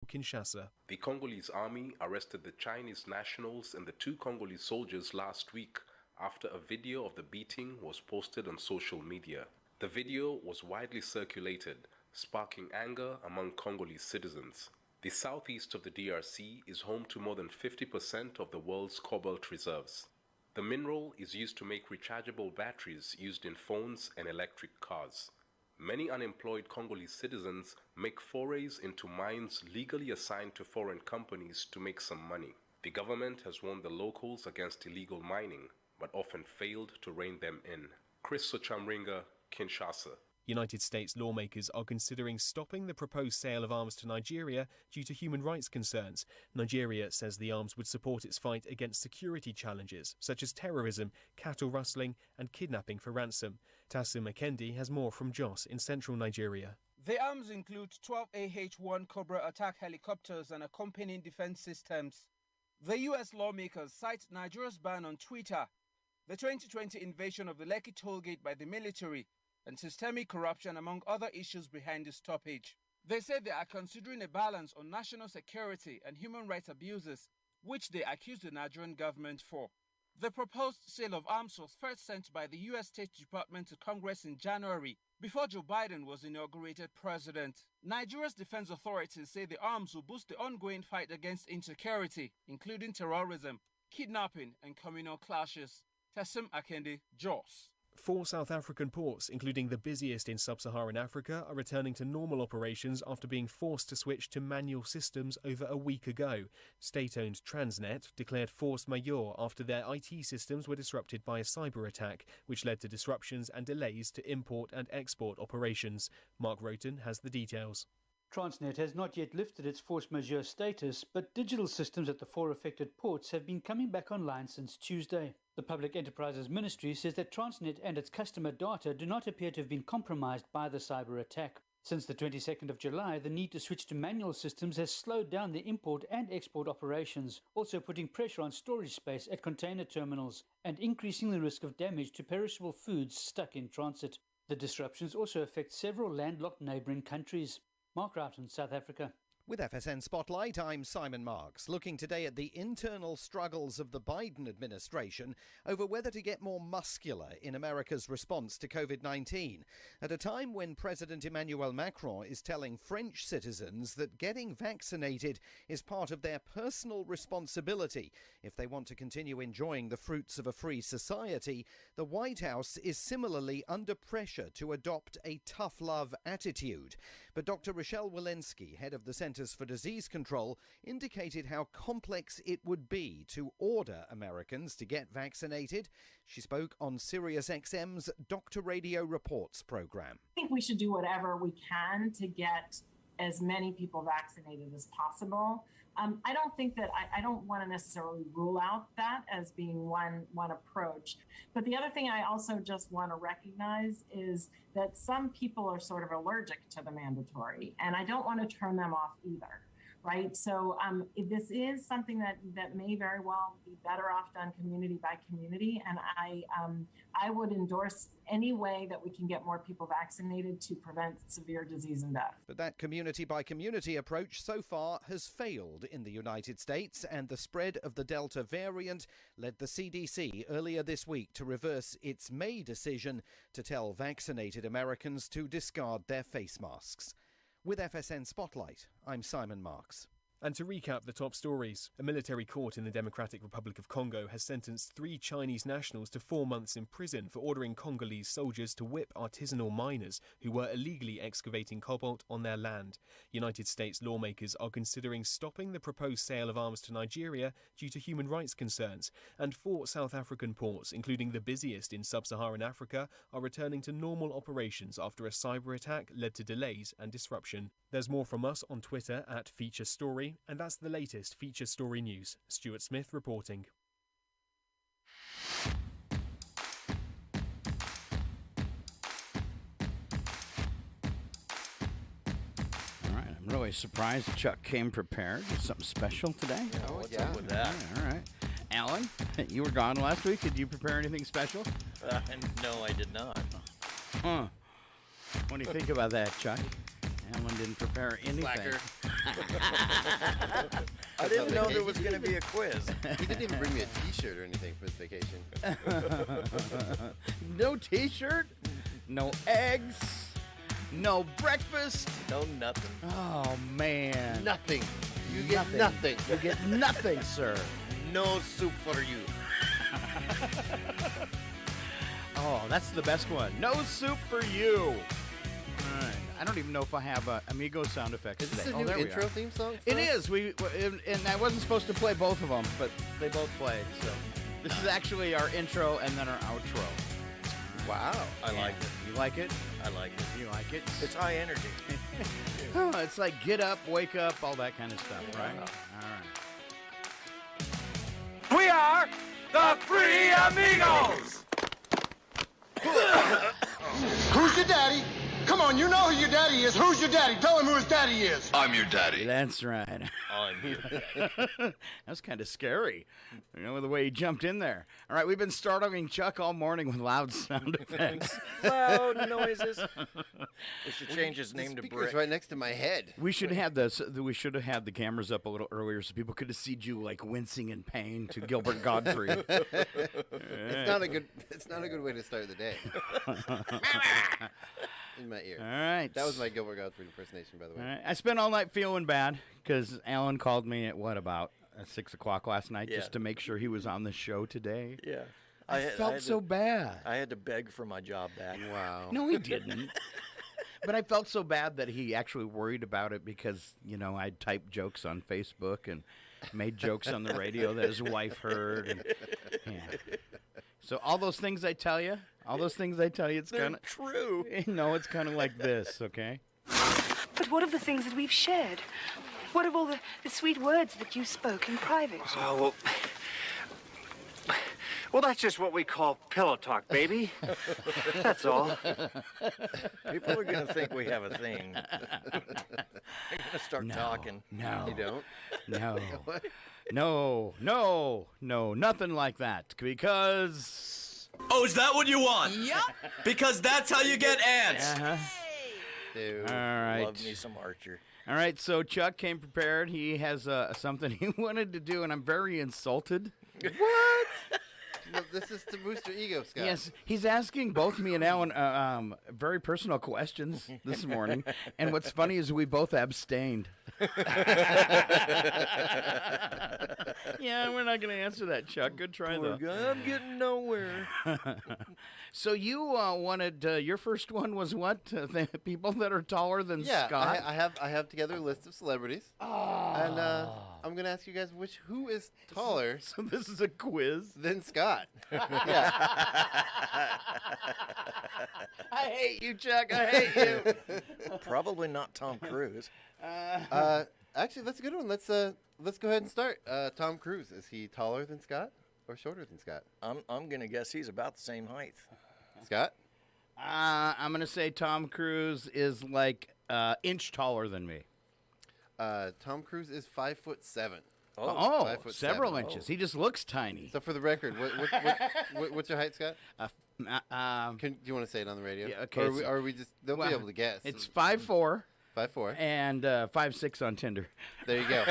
Kinshasa. The Congolese army arrested the Chinese nationals and the 2 Congolese soldiers last week after a video of the beating was posted on social media. The video was widely circulated, sparking anger among Congolese citizens. The southeast of the DRC is home to more than 50% of the world's cobalt reserves. The mineral is used to make rechargeable batteries used in phones and electric cars. Many unemployed Congolese citizens make forays into mines legally assigned to foreign companies to make some money. The government has warned the locals against illegal mining, but often failed to rein them in. Chris Sochamringa, Kinshasa. United States lawmakers are considering stopping the proposed sale of arms to Nigeria due to human rights concerns. Nigeria says the arms would support its fight against security challenges, such as terrorism, cattle rustling and kidnapping for ransom. Tassim Akendi has more from Jos in central Nigeria. The arms include 12 AH-1 Cobra attack helicopters and accompanying defense systems. The U.S. lawmakers cite Nigeria's ban on Twitter, the 2020 invasion of the Lekki tollgate by the military, and systemic corruption among other issues behind the stoppage. They say they are considering a balance on national security and human rights abuses, which they accuse the Nigerian government for. The proposed sale of arms was first sent by the U.S. State Department to Congress in January, before Joe Biden was inaugurated president. Nigeria's defense authorities say the arms will boost the ongoing fight against insecurity, including terrorism, kidnapping, and communal clashes. Tassim Akendi, Jos. 4 South African ports, including the busiest in sub-Saharan Africa, are returning to normal operations after being forced to switch to manual systems over a week ago. State-owned Transnet declared force majeure after their IT systems were disrupted by a cyber attack, which led to disruptions and delays to import and export operations. Mark Roten has the details. Transnet has not yet lifted its force majeure status, but digital systems at the 4 affected ports have been coming back online since Tuesday. The Public Enterprises Ministry says that Transnet and its customer data do not appear to have been compromised by the cyber attack. Since the 22nd of July, the need to switch to manual systems has slowed down the import and export operations, also putting pressure on storage space at container terminals and increasing the risk of damage to perishable foods stuck in transit. The disruptions also affect several landlocked neighbouring countries. Mark Roughton, South Africa. With FSN Spotlight, I'm Simon Marks, looking today at the internal struggles of the Biden administration over whether to get more muscular in America's response to COVID-19, at a time when President Emmanuel Macron is telling French citizens that getting vaccinated is part of their personal responsibility if they want to continue enjoying the fruits of a free society. The White House is similarly under pressure to adopt a tough love attitude. But Dr. Rochelle Walensky, head of the Centers for Disease Control, indicated how complex it would be to order Americans to get vaccinated. She spoke on SiriusXM's Dr. Radio Reports program. I think we should do whatever we can to get as many people vaccinated as possible. I don't think that I don't want to necessarily rule out that as being one approach. But the other thing I also just want to recognize is that some people are sort of allergic to the mandatory, and I don't want to turn them off either. Right. So this is something that may very well be better off done community by community. And I would endorse any way that we can get more people vaccinated to prevent severe disease and death. But that community by community approach so far has failed in the United States, and the spread of the Delta variant led the CDC earlier this week to reverse its May decision to tell vaccinated Americans to discard their face masks. With FSN Spotlight, I'm Simon Marks. And to recap the top stories, a military court in the Democratic Republic of Congo has sentenced 3 Chinese nationals to 4 months in prison for ordering Congolese soldiers to whip artisanal miners who were illegally excavating cobalt on their land. United States lawmakers are considering stopping the proposed sale of arms to Nigeria due to human rights concerns. And 4 South African ports, including the busiest in sub-Saharan Africa, are returning to normal operations after a cyber attack led to delays and disruption. There's more from us on Twitter at Feature Story, and that's the latest Feature Story news. Stuart Smith reporting. All right, I'm really surprised that Chuck came prepared with something special today. Yeah, what's up with that? All right. Alan, you were gone last week. Did you prepare anything special? No, I did not. Huh. What do you think about that, Chuck? Alan didn't prepare anything. Slacker. I didn't know there was going to be a quiz. He didn't even bring me a T-shirt or anything for his vacation. No T-shirt, no eggs, no breakfast. No, nothing. Oh, man. Nothing. You get nothing. You get nothing, sir. No soup for you. Oh, that's the best one. No soup for you. All right. I don't even know if I have Amigo sound effects Is today. this a Oh, new there we intro are. theme song? It is. And I wasn't supposed to play both of them, but they both played. So this is actually our intro and then our outro. Wow. I like it. You like it? I like it. You like it? It's high energy. Oh, it's like get up, wake up, all that kind of stuff, right? All right. We are the Three Amigos! Who's your daddy? Come on, you know who your daddy is. Who's your daddy? Tell him who his daddy is. I'm your daddy. That's right. I'm here. That's kind of scary, you know, the way he jumped in there. All right, we've been startling Chuck all morning with loud sound effects. Loud noises. We should change his name to Speaker's Brick. right next to my head. We should have we should have had the cameras up a little earlier so people could have seen you like wincing in pain to Gilbert Godfrey. It's not a good way to start the day. In my ear. All right. That was my Gilbert Godfrey impersonation, by the way. All right. I spent all night feeling bad because Alan called me at about 6 o'clock last night just to make sure he was on the show today. Yeah. I felt so bad. I had to beg for my job back. Wow. No, he didn't. But I felt so bad that he actually worried about it because, you know, I typed jokes on Facebook and made jokes on the radio that his wife heard. And, yeah. So all those things I tell you, it's kind of true. No, it's kind of like this, okay? But what of the things that we've shared? What of all the sweet words that you spoke in private? Oh, well, that's just what we call pillow talk, baby. That's all. People are going to think we have a thing. They're going to start talking. No. You don't? No. No, nothing like that. Because... Oh, is that what you want? Yep. Because that's how you get ants. Uh-huh. Dude. All right. Love me some Archer. All right, so Chuck came prepared. He has something he wanted to do, and I'm very insulted. What? No, this is to boost your ego, Scott. Yes, he's asking both me and Alan very personal questions this morning, and what's funny is we both abstained. Yeah, we're not going to answer that, Chuck. Good try, though. I'm getting nowhere. So you wanted your first one was what? The people that are taller than Scott? I have together a list of celebrities, and I'm gonna ask you guys who is taller. So this is a quiz than Scott. Yeah. I hate you, Chuck. I hate you. Probably not Tom Cruise. Actually, that's a good one. Let's go ahead and start. Tom Cruise, is he taller than Scott or shorter than Scott? I'm gonna guess he's about the same height. Scott? I'm gonna say Tom Cruise is like inch taller than me. Tom Cruise is 5'7". Oh, 5'7". several inches. He just looks tiny. So for the record, what's your height, Scott? Do you want to say it on the radio? Yeah, okay. Or are we just? They'll be able to guess. It's 5'4". 5'4". And 5'6" on Tinder. There you go.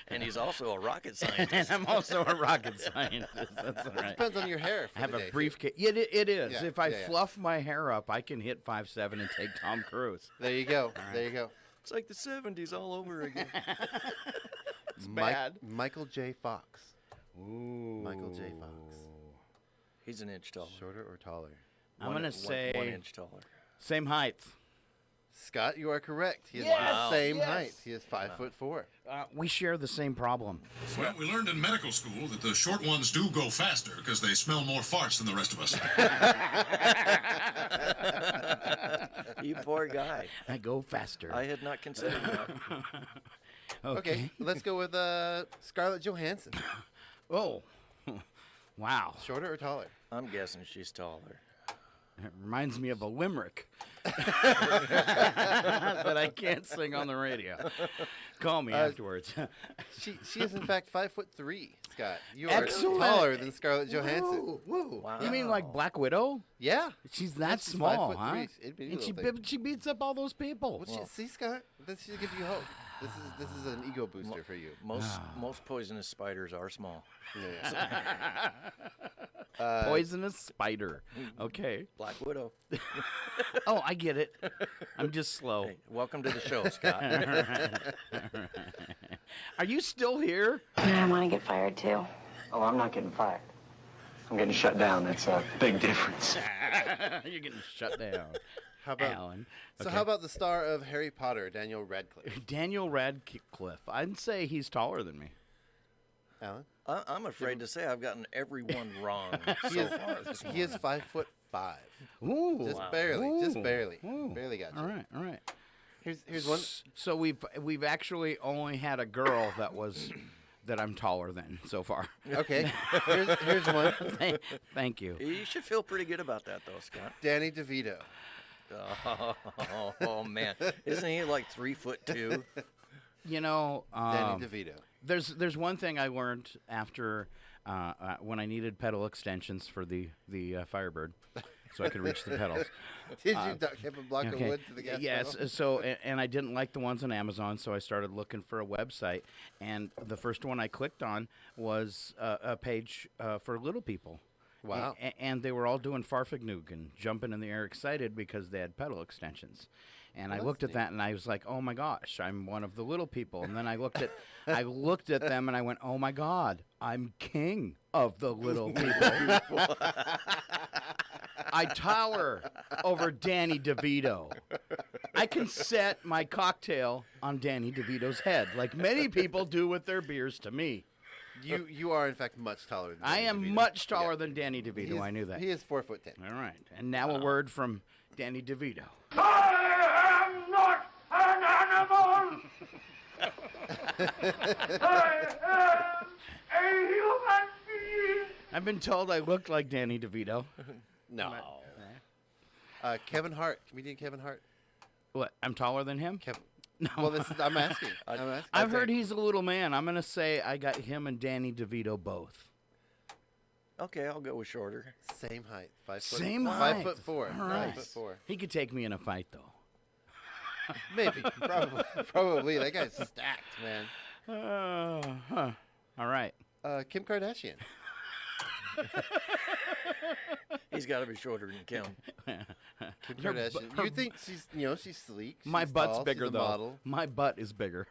And he's also a rocket scientist. And I'm also a rocket scientist. That's all right. Depends on your hair. I have a briefcase. It is. Yeah, if I yeah. fluff my hair up, I can hit 5'7" and take Tom Cruise. There you go. There you go. It's like the 70s all over again. It's bad. Michael J. Fox. Ooh. Michael J. Fox. He's an inch taller. Shorter or taller? I'm going to say 1 inch taller. Same height. Scott, you are correct. He is Yes, the same yes. height. He is 5'4". We share the same problem. Well, we learned in medical school that the short ones do go faster because they smell more farts than the rest of us. You poor guy. I go faster. I had not considered that. Okay, let's go with Scarlett Johansson. Oh, wow. Shorter or taller? I'm guessing she's taller. It reminds me of a limerick that I can't sing on the radio. Call me afterwards. She is in fact 5'3", Scott. You are Excellent. taller than Scarlett Johansson. Whoa. Wow. You mean like Black Widow? Yeah. She's that She's small, 5'3". huh? It'd be a And little thing. she beats up all those people. Well, see, Scott, this should give you hope. This is an ego booster for you. Most poisonous spiders are small. Poisonous spider. Okay. Black Widow. Oh, I get it. I'm just slow. Hey, welcome to the show, Scott. Are you still here? I want to get fired too. Oh, I'm not getting fired. I'm getting shut down. That's a big difference. You're getting shut down. How about Alan? So Okay. how about the star of Harry Potter, Daniel Radcliffe? Daniel Radcliffe. I'd say he's taller than me. Alan? I'm afraid to say I've gotten everyone wrong so far this morning. He is 5'5". Ooh. Just barely. Ooh. Just barely. Ooh. Barely got you. All right. All right. Here's one. So we've actually only had a girl that I'm taller than so far. Okay. Here's one. Thank you. You should feel pretty good about that, though, Scott. Danny DeVito. Oh man, isn't he like 3'2"? You know, Danny DeVito. There's one thing I learned after when I needed pedal extensions for the Firebird, so I could reach the pedals. Did you duct tape a block of wood to the gas Yes. pedal? So and I didn't like the ones on Amazon, so I started looking for a website, and the first one I clicked on was a page for little people. Wow. And they were all doing Farfignugan, jumping in the air excited because they had pedal extensions. And I looked at that and I was like, "Oh my gosh, I'm one of the little people." And then I looked at them and I went, "Oh my God, I'm king of the little people." I tower over Danny DeVito. I can set my cocktail on Danny DeVito's head, like many people do with their beers to me. You are in fact much taller than Danny I am DeVito. much taller than Danny DeVito. I knew that. He is 4'10". All right. And now a word from Danny DeVito. I am not an animal! I am a human being! I've been told I look like Danny DeVito. No. Kevin Hart, comedian Kevin Hart. What? I'm taller than him? No. Well, I'm asking. I've heard he's a little man. I'm going to say I got him and Danny DeVito both. Okay, I'll go with shorter. Same height. 5 foot. Same height. 5'4". All right. 5'4". He could take me in a fight, though. Maybe. Probably. That guy's stacked, man. All right. Kim Kardashian. He's got to be shorter than Kim. Kim Kardashian. You think she's sleek? My she's butt's tall, bigger, she's a though. model. My butt is bigger.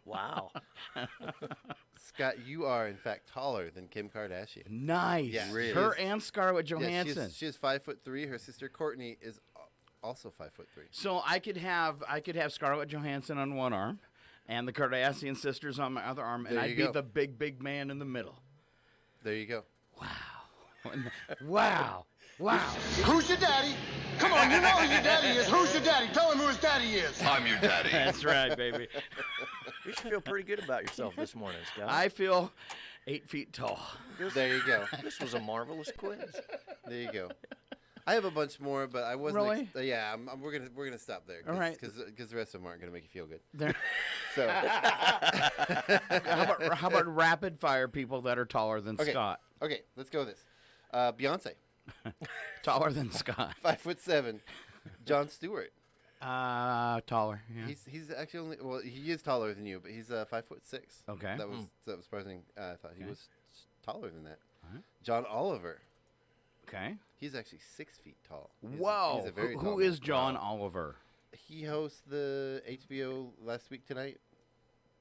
Wow. Scott, you are in fact taller than Kim Kardashian. Nice. Yeah, Really? Her and Scarlett Johansson. Yeah, she is 5'3". Her sister Courtney is also 5'3". So I could have Scarlett Johansson on one arm, and the Kardashian sisters on my other arm, and I'd be the big man in the middle. There you go. Wow. Who's your daddy? Come on, you know who your daddy is. Who's your daddy? Tell him who his daddy is. I'm your daddy. That's right, baby. You should feel pretty good about yourself this morning, Scott. I feel 8 feet tall. There you go. This was a marvelous quiz. There you go. I have a bunch more, but I wasn't. Really? We're gonna stop there. All right. Because the rest of them aren't gonna make you feel good. There. So. how about rapid fire people that are taller than Scott? Okay, let's go with this. Beyonce. Taller than Scott. 5'7". Jon Stewart. Taller. Yeah. He's actually he is taller than you, but he's 5'6". Okay. That was surprising. I thought he was taller than that. Right. John Oliver. Okay. He's actually 6 feet tall. Whoa. He's a very tall Who man. is John Oliver? He hosts the HBO Last Week Tonight.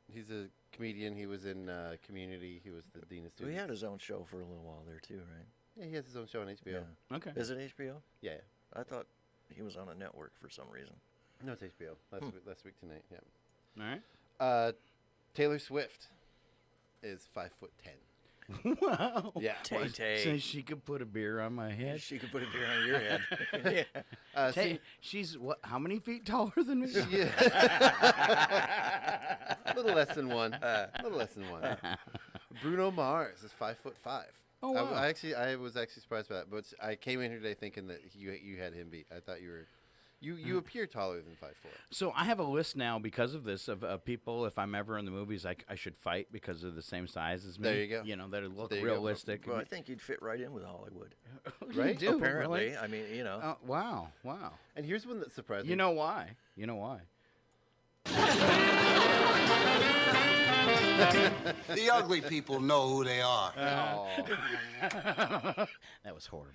He's a comedian. He was in Community. He was the dean of students. He had his own show for a little while there too, right? Yeah, he has his own show on HBO. Yeah. Okay. Is it HBO? Yeah. I thought he was on a network for some reason. No, it's HBO. Last Week Tonight. Yeah. All right. Taylor Swift is 5'10". Wow. Yeah. Tay-Tay. So she could put a beer on my head. She could put a beer on your head. Yeah. She's what? How many feet taller than me? Yeah. A little less than one. Bruno Mars is 5'5". Oh, wow. I was actually surprised by that, but I came in here today thinking that you had him beat. I thought you were. You appear taller than 5'4". So I have a list now because of this of people. If I'm ever in the movies, I should fight because they're the same size as me. There you go. You know, that look There you realistic. Well, I think you'd fit right in with Hollywood. Right? You do, apparently. really? I mean, you know. Wow. And here's one that surprised me. You know why? The ugly people know who they are. That was horrible.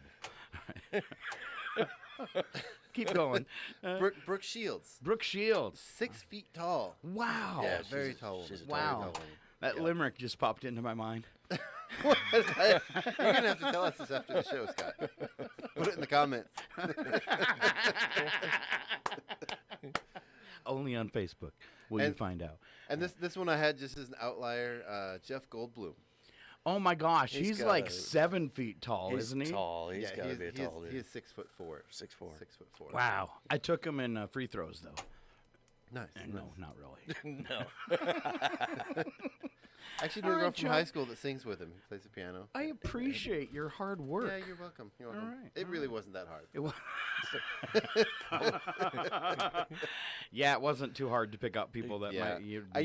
Keep going. Brooke Shields. 6 feet tall. Wow. Yeah, very tall. She's a very wow. tall woman. That limerick just popped into my mind. You're going to have to tell us this after the show, Scott. Put it in the comments. Only on Facebook will you find out. And this one I had just as an outlier, Jeff Goldblum. Oh my gosh, he's like got 7 feet tall, isn't he? He's tall. He's got to be a tall dude. He is 6'4". 6'4". 6'4". Wow. I took him in free throws though. Nice. No, not really. No. I actually knew a girl from high school that sings with him. He plays the piano. I appreciate your hard work. Yeah, you're welcome. You're welcome. All right. It really wasn't that hard. It was. Yeah, it wasn't too hard to pick up people that might. I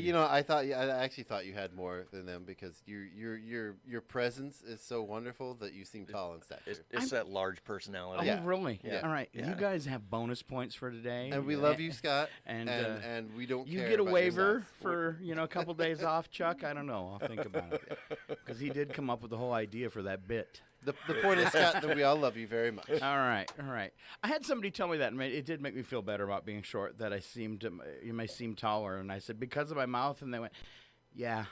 actually thought you had more than them because your presence is so wonderful that you seem tall in stature. It's that large personality. Oh, really? Yeah. All right. Yeah. You guys have bonus points for today. And we love you, Scott. And we don't. You care get a about your waiver size. for a couple days off, Chuck. I don't know. I'll think about it because he did come up with the whole idea for that bit. The point is, Scott, that we all love you very much. All right. I had somebody tell me that, and it did make me feel better about being short. That you may seem taller, and I said because of my mouth, and they went, yeah.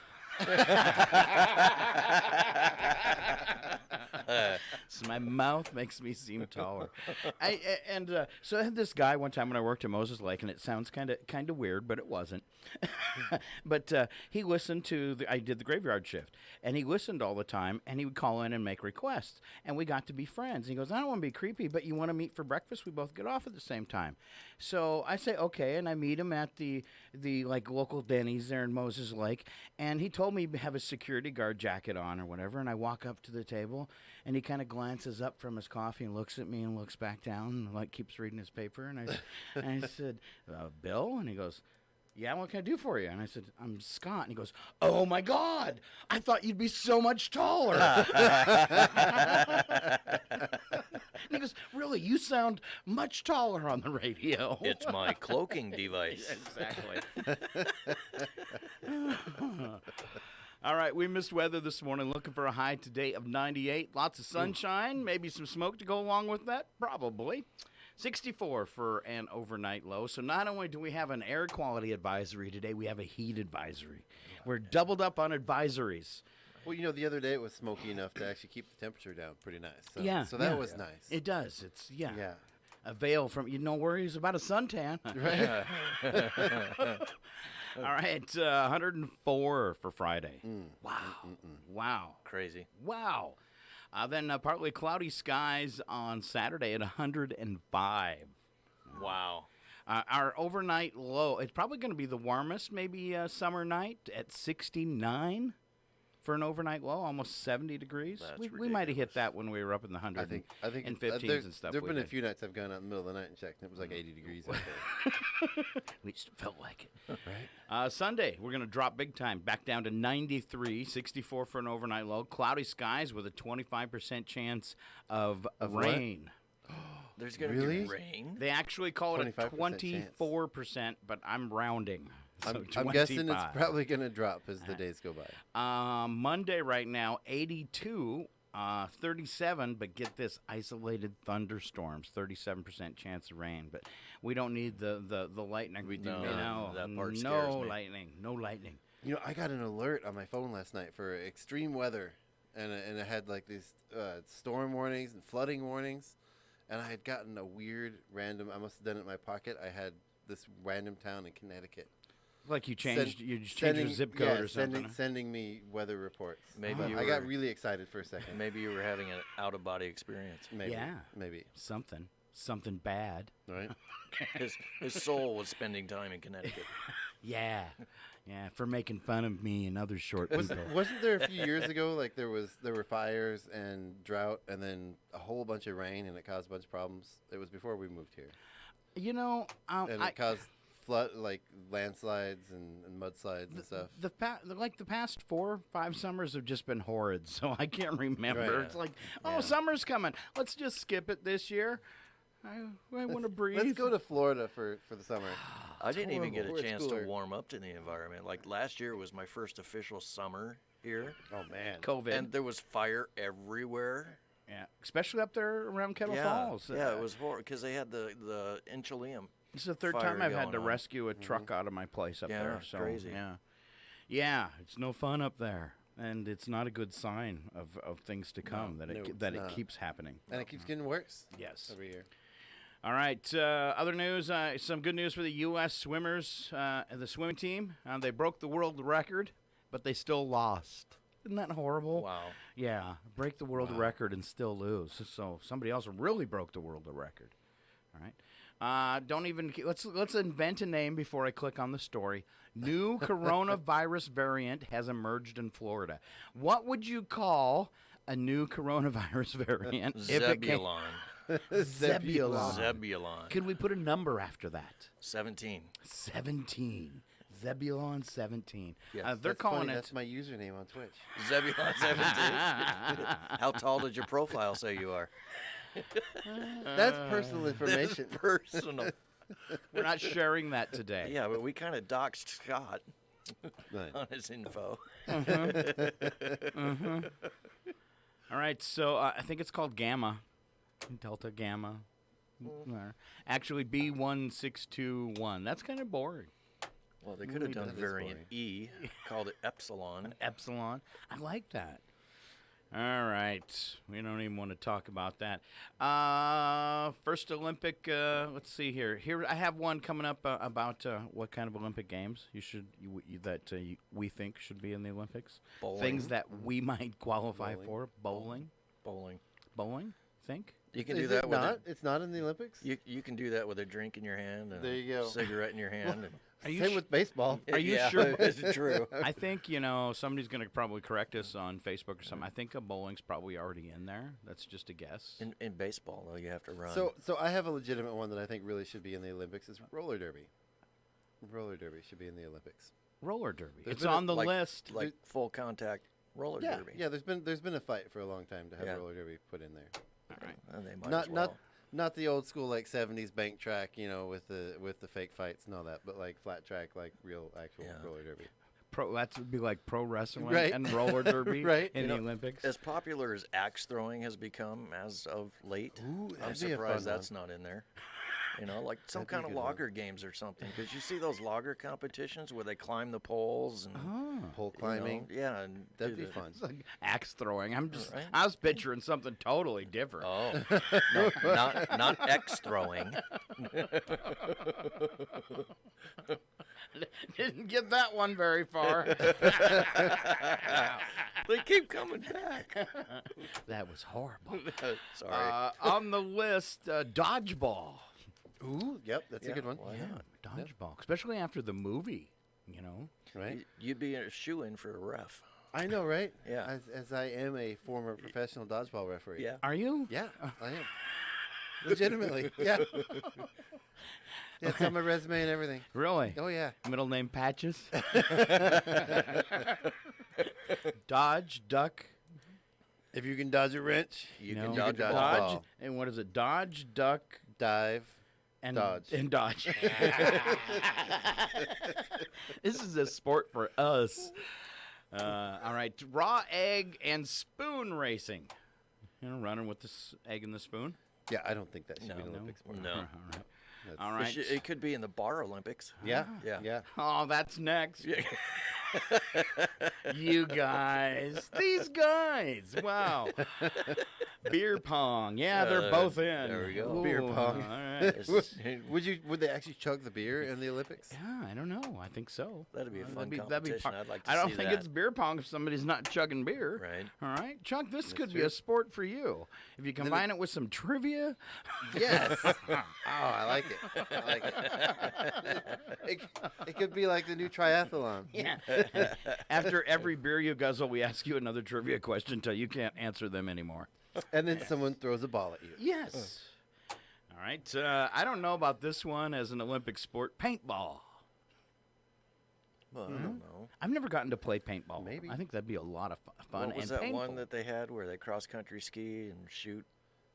So my mouth makes me seem taller. So I had this guy one time when I worked at Moses Lake, and it sounds kind of weird, but it wasn't. But he listened to I did the graveyard shift, and he listened all the time, and he would call in and make requests, and we got to be friends. And he goes, I don't want to be creepy, but you want to meet for breakfast? We both get off at the same time. So I say okay, and I meet him at the like local Denny's there in Moses Lake, and he told me to have a security guard jacket on or whatever, and I walk up to the table, and he kind of glances up from his coffee and looks at me and looks back down and like keeps reading his paper, and I said, Bill? And he goes, yeah, what can I do for you? And I said, I'm Scott. And he goes, oh, my God, I thought you'd be so much taller. And he goes, really, you sound much taller on the radio. It's my cloaking device. Exactly. All right, we missed weather this morning, looking for a high today of 98. Lots of sunshine, maybe some smoke to go along with that, probably. 64 for an overnight low. So not only do we have an air quality advisory today, we have a heat advisory. We're doubled up on advisories. Well, the other day it was smoky enough to actually keep the temperature down pretty nice. So, Yeah. So that was nice. It does. It's, Yeah. a veil from, worries about a suntan. Right. All right, 104 for Friday. Wow. Wow. Crazy. Wow. Then partly cloudy skies on Saturday at 105. Wow. Our overnight low, it's probably going to be the warmest, maybe summer night at 69 for an overnight low, almost 70 degrees. We might have hit that when we were up in the 100s I think and 15s and stuff. There have been a few nights I've gone out in the middle of the night and checked, and it was like 80 degrees out there. We just felt like it. Right. Sunday, we're going to drop big time, back down to 93, 64 for an overnight low. Cloudy skies with a 25% chance of rain. There's going to be rain? They actually call it a 24%, but I'm rounding. So I'm guessing it's probably going to drop as the days go by. Monday right now, 82, 37, but get this, isolated thunderstorms, 37% chance of rain. But we don't need the lightning. We do not. That part scares me. No lightning. I got an alert on my phone last night for extreme weather, and it had like these storm warnings and flooding warnings, and I had gotten a weird random, I must have done it in my pocket, I had this random town in Connecticut. Like you changed your zip code or something. Sending me weather reports. Maybe I got really excited for a second. Maybe you were having an out-of-body experience. Maybe. Yeah. Maybe. Something bad. Right. His soul was spending time in Connecticut. Yeah. Yeah, for making fun of me and other short people. Wasn't there a few years ago, like there were fires and drought and then a whole bunch of rain and it caused a bunch of problems? It was before we moved here. You know, and it caused landslides and mudslides and stuff. The past 4 or 5 summers have just been horrid, so I can't remember. Right. It's like, summer's coming. Let's just skip it this year. I want to breathe. Let's go to Florida for the summer. I didn't even get a It's chance cooler. to warm up to the environment. Like last year was my first official summer here. Oh man, COVID. And there was fire everywhere. Yeah, especially up there around Kettle Falls. Yeah, it was horrible because they had the enchilium. This is the third time I've had to rescue a truck out of my place up there. So, crazy. Yeah, it's no fun up there, and it's not a good sign of things to come it keeps happening. And it keeps getting worse. Yes, every year. All right, other news, some good news for the U.S. swimmers, the swimming team. They broke the world record, but they still lost. Isn't that horrible? Wow. Yeah, break the world record and still lose. So somebody else really broke the world record. All right. Let's invent a name before I click on the story. New coronavirus variant has emerged in Florida. What would you call a new coronavirus variant? Zebulon. Zebulon. Could we put a number after that? 17. 17. Zebulon 17. Yes, they're calling funny. it. That's my username on Twitch. Zebulon 17. How tall did your profile say you are? That's personal information. That's personal. We're not sharing that today. Yeah, but we kind of doxed Scott on his info. All right, so I think it's called Gamma. Delta Gamma. Actually, B1621. That's kind of boring. Well, they could have done variant E, called it Epsilon. Epsilon. I like that. All right. We don't even want to talk about that. First Olympic, let's see here. Here I have one coming up about what kind of Olympic games we think should be in the Olympics. Bowling. Things that we might qualify for. Bowling. Think? You can do that It's not in the Olympics? You can do that with a drink in your hand and there you go. a cigarette in your hand. Same with baseball. Are you Yeah, sure? it's true. I think, somebody's going to probably correct us on Facebook or something. I think a bowling's probably already in there. That's just a guess. In baseball, though, you have to run. So I have a legitimate one that I think really should be in the Olympics is roller derby. Roller derby should be in the Olympics. Roller derby. There's It's been on the list. Like full contact roller derby. Yeah, there's been a fight for a long time to have roller derby put in there. All right. Well, they might as well. Not the old school like 70s bank track, with the fake fights and all that, but like flat track, like real actual roller derby. That would be like pro wrestling Right. and roller derby Right. in the Olympics. As popular as axe throwing has become as of late, I'm that'd be a surprised fun that's not in there. Like some That'd be a kind of good one. logger games or something. Because you see those logger competitions where they climb the poles and Pole climbing. yeah, and That'd do be the- fun. It's like axe throwing. Right. I was picturing something totally different. Oh, no, not X throwing. Didn't get that one very far. They keep coming back. That was horrible. Sorry. On the list, dodgeball. Ooh, yep, that's a good one. Why not? Dodgeball, especially after the movie, Right? You'd be a shoe-in for a ref. I know, right? Yeah. As I am a former professional dodgeball referee. Yeah. Are you? Yeah, I am. Legitimately. Yeah. It's on my resume and everything. Really? Oh, yeah. Middle name Patches? Dodge, duck. If you can dodge a wrench, You No. can You dodge a dodge ball. ball. And what is it? Dodge, duck, dive, and dodge. And dodge. This is a sport for us. All right. Raw egg and spoon racing. Running with this egg and the spoon. Yeah, I don't think that should be an No. Olympics. No. All right. That's- All right. It could be in the Bar Olympics. Yeah, Yeah. yeah. Oh, that's next. Yeah. You guys. These guys. Wow. Beer pong. Yeah, they're both in. There we go. Ooh, Beer pong. All right. Would they actually chug the beer in the Olympics? Yeah, I don't know. I think so. That'd be a fun that'd competition. I'd like to I don't see think that. it's beer pong if somebody's not chugging beer. Right. All right, Chuck. This could be a sport for you if you combine it with some trivia. Yes. Oh, I like it. I like it. It could be like the new triathlon. Yeah. After every beer you guzzle, we ask you another trivia question until you can't answer them anymore. And then someone throws a ball at you. Yes. All right. I don't know about this one as an Olympic sport. Paintball. Well, I don't know. I've never gotten to play paintball. Maybe. I think that'd be a lot of fun. What was and that painful. one that they had where they cross-country ski and shoot?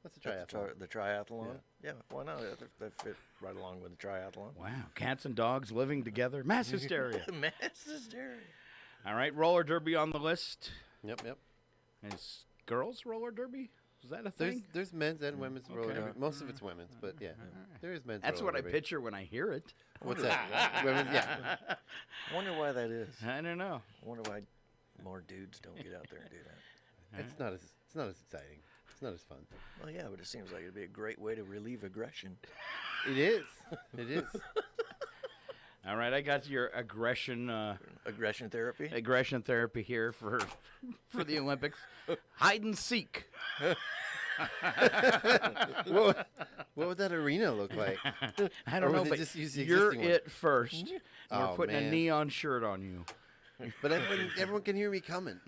That's a triathlon. The triathlon? Yeah, why not? That fit right along with the triathlon. Wow. Cats and dogs living together. Mass hysteria. Mass hysteria. All right. Roller derby on the list. Yep. Is girls roller derby? Is that a thing? There's men's and women's roller Okay. derby. Most of it's women's, but yeah, there is men's. That's roller what I derby. picture when I hear it. What's that? Women, yeah. I wonder why that is. I don't know. I wonder why more dudes don't get out there and do that. It's not as exciting. It's not as fun. Well, yeah, but it seems like it'd be a great way to relieve aggression. It is. It is. All right, I got your aggression therapy. Aggression therapy here for the Olympics. Hide and seek. what would that arena look like? I don't know, but just use the you're existing one? it first. And we're Oh, putting a man. neon shirt on you. But everyone can hear me coming.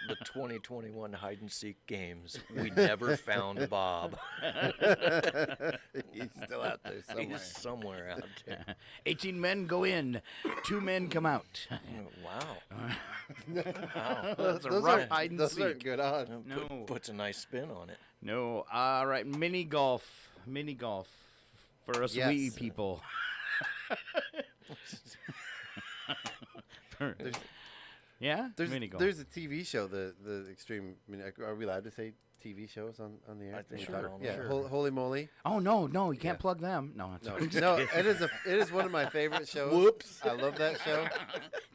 The 2021 hide and seek games. We never found Bob. He's still out there somewhere. He's somewhere out there. 18 men go in, 2 men come out. Wow. Wow. That's a Those rough aren't- hide and those seek. aren't good odds. No. Puts a nice spin on it. No. All right, mini golf. Mini golf for us Yes. wee people. Yeah? Mini golf. There's a TV show, the extreme. I mean, are we allowed to say TV shows on the air? I think Can we so. talk? Yeah. Sure. Holy moly. Oh, no, you can't plug them. No, it's No, it is one of my favorite shows. Whoops. I love that show.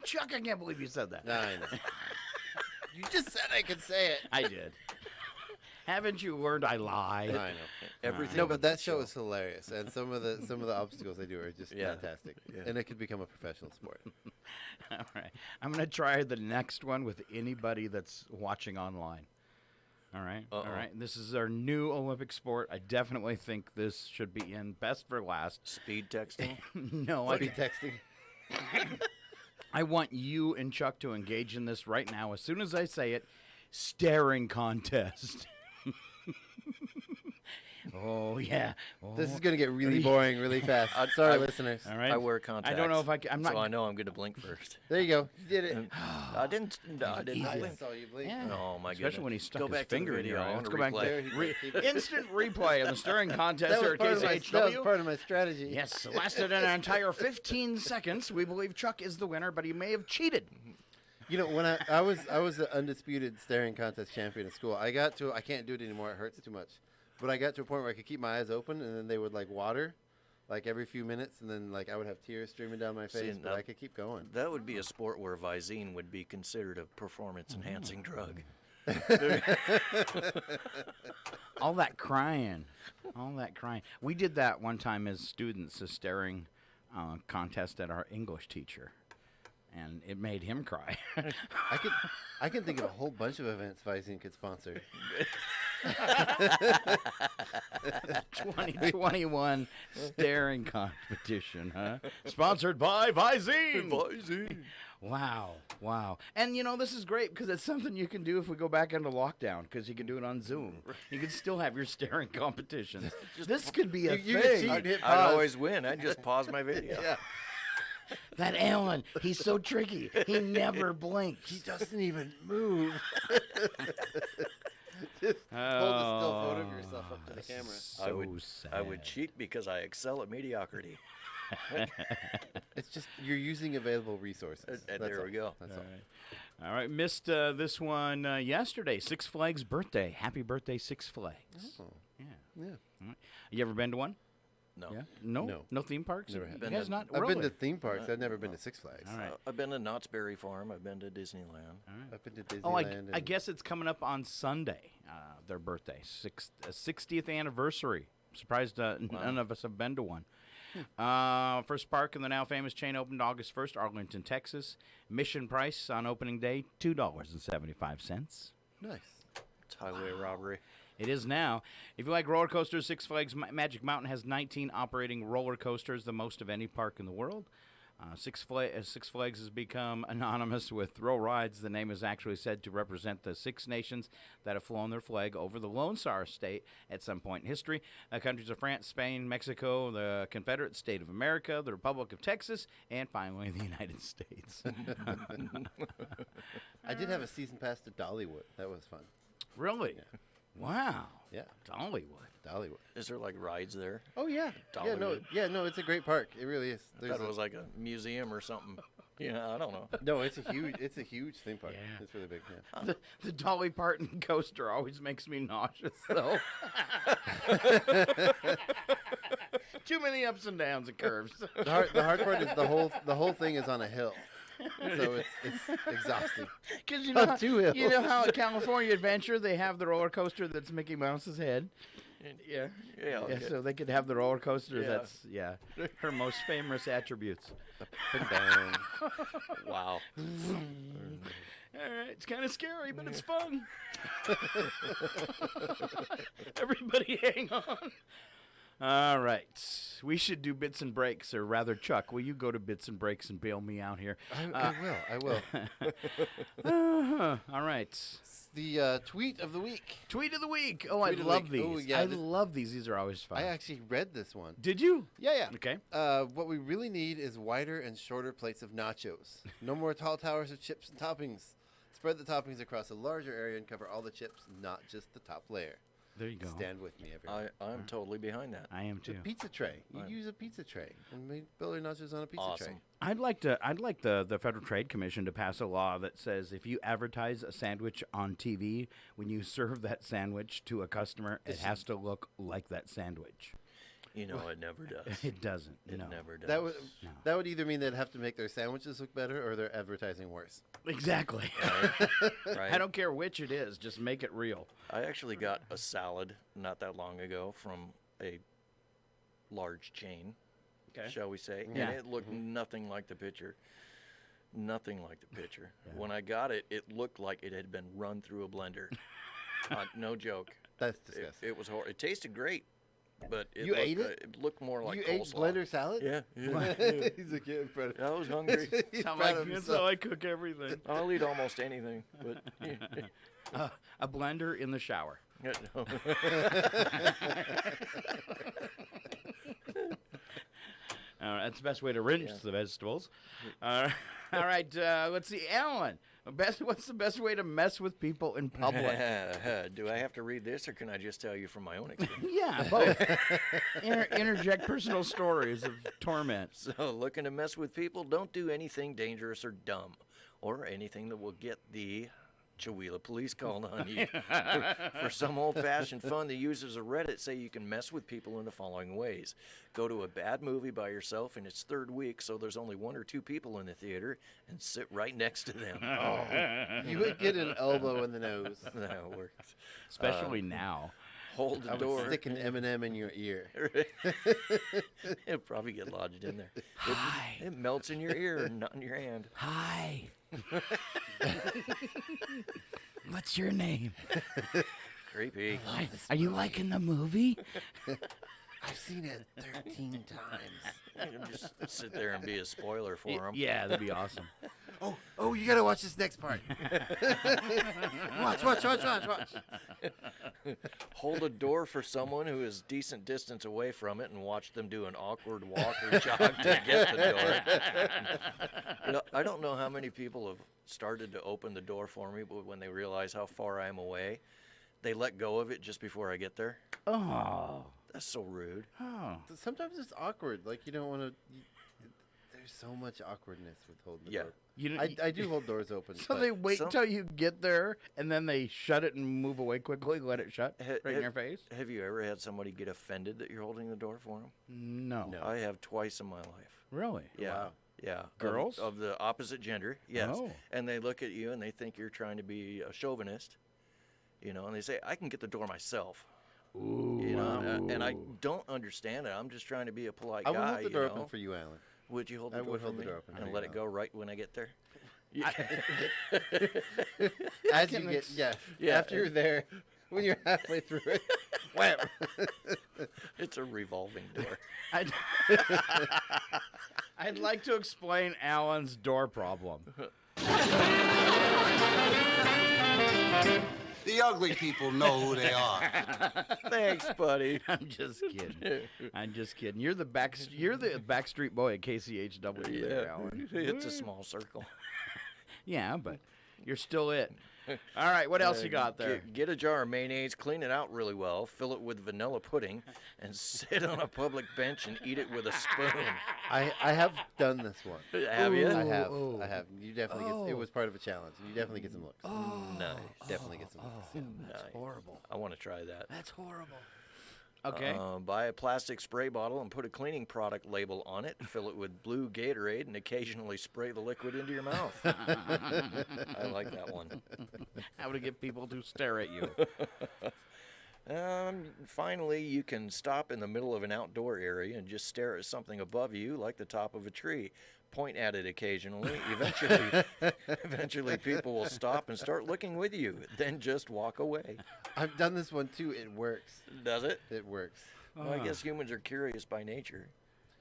Chuck, I can't believe you said that. No, I know. You just said I could say it. I did. Haven't you learned I lie? I know. Everything. No, but that show is hilarious, and some of the obstacles they do are just Yeah. fantastic, Yeah. and it could become a professional sport. All right. I'm going to try the next one with anybody that's watching online. All right. Uh-oh. All right. This is our new Olympic sport. I definitely think this should be in best for last. Speed texting. No, I'll be texting. I want you and Chuck to engage in this right now. As soon as I say it, staring contest. Oh, yeah. Oh. This is going to get really boring really fast. Sorry, listeners. All right. I wear contacts. I don't know if I can. I'm not. So I know I'm going to blink first. There you go. You did it. I didn't. I didn't I blink. saw you blink. Yeah. Oh my Especially goodness. when he stuck Go his back to the finger in video. your I eye. want Let's to go back replay. there. Instant replay of the stirring contest here at that was KCHW. part of my strategy. Yes, it lasted an entire 15 seconds. We believe Chuck is the winner, but he may have cheated. You know, when I was the undisputed staring contest champion at school. I can't do it anymore. It hurts too much. But I got to a point where I could keep my eyes open, and then they would like water, like every few minutes, and then like I would have tears streaming down my face. But I could keep going. That would be a sport where Visine would be considered a performance-enhancing drug. All that crying. All that crying. We did that one time as students, a staring contest at our English teacher. And it made him cry. I can think of a whole bunch of events Visine could sponsor. 2021 staring competition, huh? Sponsored by Visine. Visine. Wow. And, you know, this is great because it's something you can do if we go back into lockdown because you can do it on Zoom. You can still have your staring competitions. This could be a thing. I'd always win. I'd just pause my video. Yeah. That Alan, he's so tricky. He never blinks. He doesn't even move. Just hold a still photo of yourself up to the camera. So I would cheat because I excel at mediocrity. It's just you're using available resources. There we go. That's all. All right, missed this one yesterday. Six Flags birthday. Happy birthday, Six Flags. Oh. Yeah. Yeah. All right. You ever been to one? No. Yeah? No theme parks? Never had. You guys not? I've been Really? to theme parks. I've never been to Six Flags. All right. I've been to Knott's Berry Farm. I've been to Disneyland. I've been to Disneyland. Oh, I guess it's coming up on Sunday, their birthday, 60th anniversary. Surprised none of us have been to one. First park in the now famous chain opened August 1st, Arlington, Texas. Mission price on opening day, $2.75. Nice. It's highway robbery. It is now. If you like roller coasters, Six Flags Magic Mountain has 19 operating roller coasters, the most of any park in the world. Six Flags has become anonymous with Thrill Rides. The name is actually said to represent the 6 nations that have flown their flag over the Lone Star State at some point in history. Countries are France, Spain, Mexico, the Confederate State of America, the Republic of Texas, and finally the United States. I did have a season pass to Dollywood. That was fun. Really? Yeah. Wow. Yeah. Dollywood. Is there like rides there? Oh yeah. Dollywood. No, it's a great park. It really is. I thought it was like a museum or something. Yeah, I don't know. No, it's a huge theme park. Yeah. It's really big. Yeah. The Dolly Parton coaster always makes me nauseous, though. Too many ups and downs and curves. The hard part is the whole thing is on a hill, so it's exhausting. Because On 2 hills. you know how at California Adventure they have the roller coaster that's Mickey Mouse's head. Yeah. Okay. So they could have the roller coaster. Yeah. That's her most famous attributes. Up and down. Wow. All right, it's kind of scary, but it's fun. Everybody hang on. All right. We should do bits and breaks, or rather, Chuck, will you go to bits and breaks and bail me out here? I will. All right. The tweet of the week. Tweet of the week. Oh, I Tweet of the love week. these. Oh, yeah, I love these. These are always fun. I actually read this one. Did you? Yeah. Okay. What we really need is wider and shorter plates of nachos. No more tall towers of chips and toppings. Spread the toppings across a larger area and cover all the chips, not just the top layer. There you go. Stand with me, everyone. I'm totally behind that. I am too. The pizza tray. You use a pizza tray and make build your nachos on a pizza tray. I'd like the Federal Trade Commission to pass a law that says if you advertise a sandwich on TV, when you serve that sandwich to a customer, it has to look like that sandwich. You know, it never does. It doesn't. It never does. That would either mean they'd have to make their sandwiches look better or their advertising worse. Exactly. Right. I don't care which it is. Just make it real. I actually got a salad not that long ago from a large chain, shall we say, Yeah. and it looked nothing like the picture. Nothing like the picture. Yeah. When I got it, it looked like it had been run through a blender. No joke. That's disgusting. It was horrible. It tasted great. But You ate it? It looked more like You coleslaw. ate blender salad? Yeah. He's a kid. I was hungry. That's how I cook everything. I'll eat almost anything. But a blender in the shower. Yeah, no. That's the best way to rinse the vegetables. All right, let's see. Alan, what's the best way to mess with people in public? Do I have to read this, or can I just tell you from my own experience? Yeah, both. Interject personal stories of torment. So, looking to mess with people, don't do anything dangerous or dumb, or anything that will get the Chihuahua police called on you. For some old-fashioned fun, the users of Reddit say you can mess with people in the following ways. Go to a bad movie by yourself in its third week, so there's only 1 or 2 people in the theater, and sit right next to them. You would get an elbow in the nose. That works. Especially now. Hold the door. Stick an M&M in your ear. It'll probably get lodged in there. Hi. It melts in your ear and not in your hand. Hi. What's your name? Creepy. Are you liking the movie? I've seen it 13 times. You can just sit there and be a spoiler for them. Yeah, that'd be awesome. Oh, you gotta watch this next part. Watch. Hold a door for someone who is decent distance away from it and watch them do an awkward walk or jog to get the door. You know, I don't know how many people have started to open the door for me, but when they realize how far I am away, they let go of it just before I get there. Oh. That's so rude. Oh. Sometimes it's awkward. Like, you don't want to... There's so much awkwardness with holding the Yeah. door. You know, I do hold doors open. So but they wait until you get there, and then they shut it and move away quickly, let it shut right in your face? Have you ever had somebody get offended that you're holding the door for them? No. I have twice in my life. Really? Yeah. Wow. Yeah. Girls? Of the opposite gender, yes. Oh. And they look at you and they think you're trying to be a chauvinist, you know, and they say, I can get the door myself. Ooh. You know, and I don't understand it. I'm just trying to be a polite guy. I would hold the door you know? open for you, Alan. Would you hold the I door would for hold the me door open for and you, let it Alan. go right when I get there? As you get, Yeah. after you're there, when you're halfway through it, wham. It's a revolving door. I'd like to explain Alan's door problem. The ugly people know who they are. Thanks, buddy. I'm just kidding. I'm just kidding. You're the Backstreet Boy at KCHW there, Alan. It's a small circle. Yeah, but you're still it. All right, what else you got there? Get a jar of mayonnaise, clean it out really well, fill it with vanilla pudding, and sit on a public bench and eat it with a spoon. I have done this one. Have you? I have. I have. You definitely get. It was part of a challenge. You definitely get some looks. Nice. Definitely get some looks. Yeah. That's horrible. I want to try that. That's horrible. Okay. Buy a plastic spray bottle and put a cleaning product label on it. Fill it with blue Gatorade and occasionally spray the liquid into your mouth. I like that one. How to get people to stare at you. Finally, you can stop in the middle of an outdoor area and just stare at something above you like the top of a tree. Point at it occasionally. Eventually people will stop and start looking with you. Then just walk away. I've done this one too. It works. Does it? It works. Well, I guess humans are curious by nature.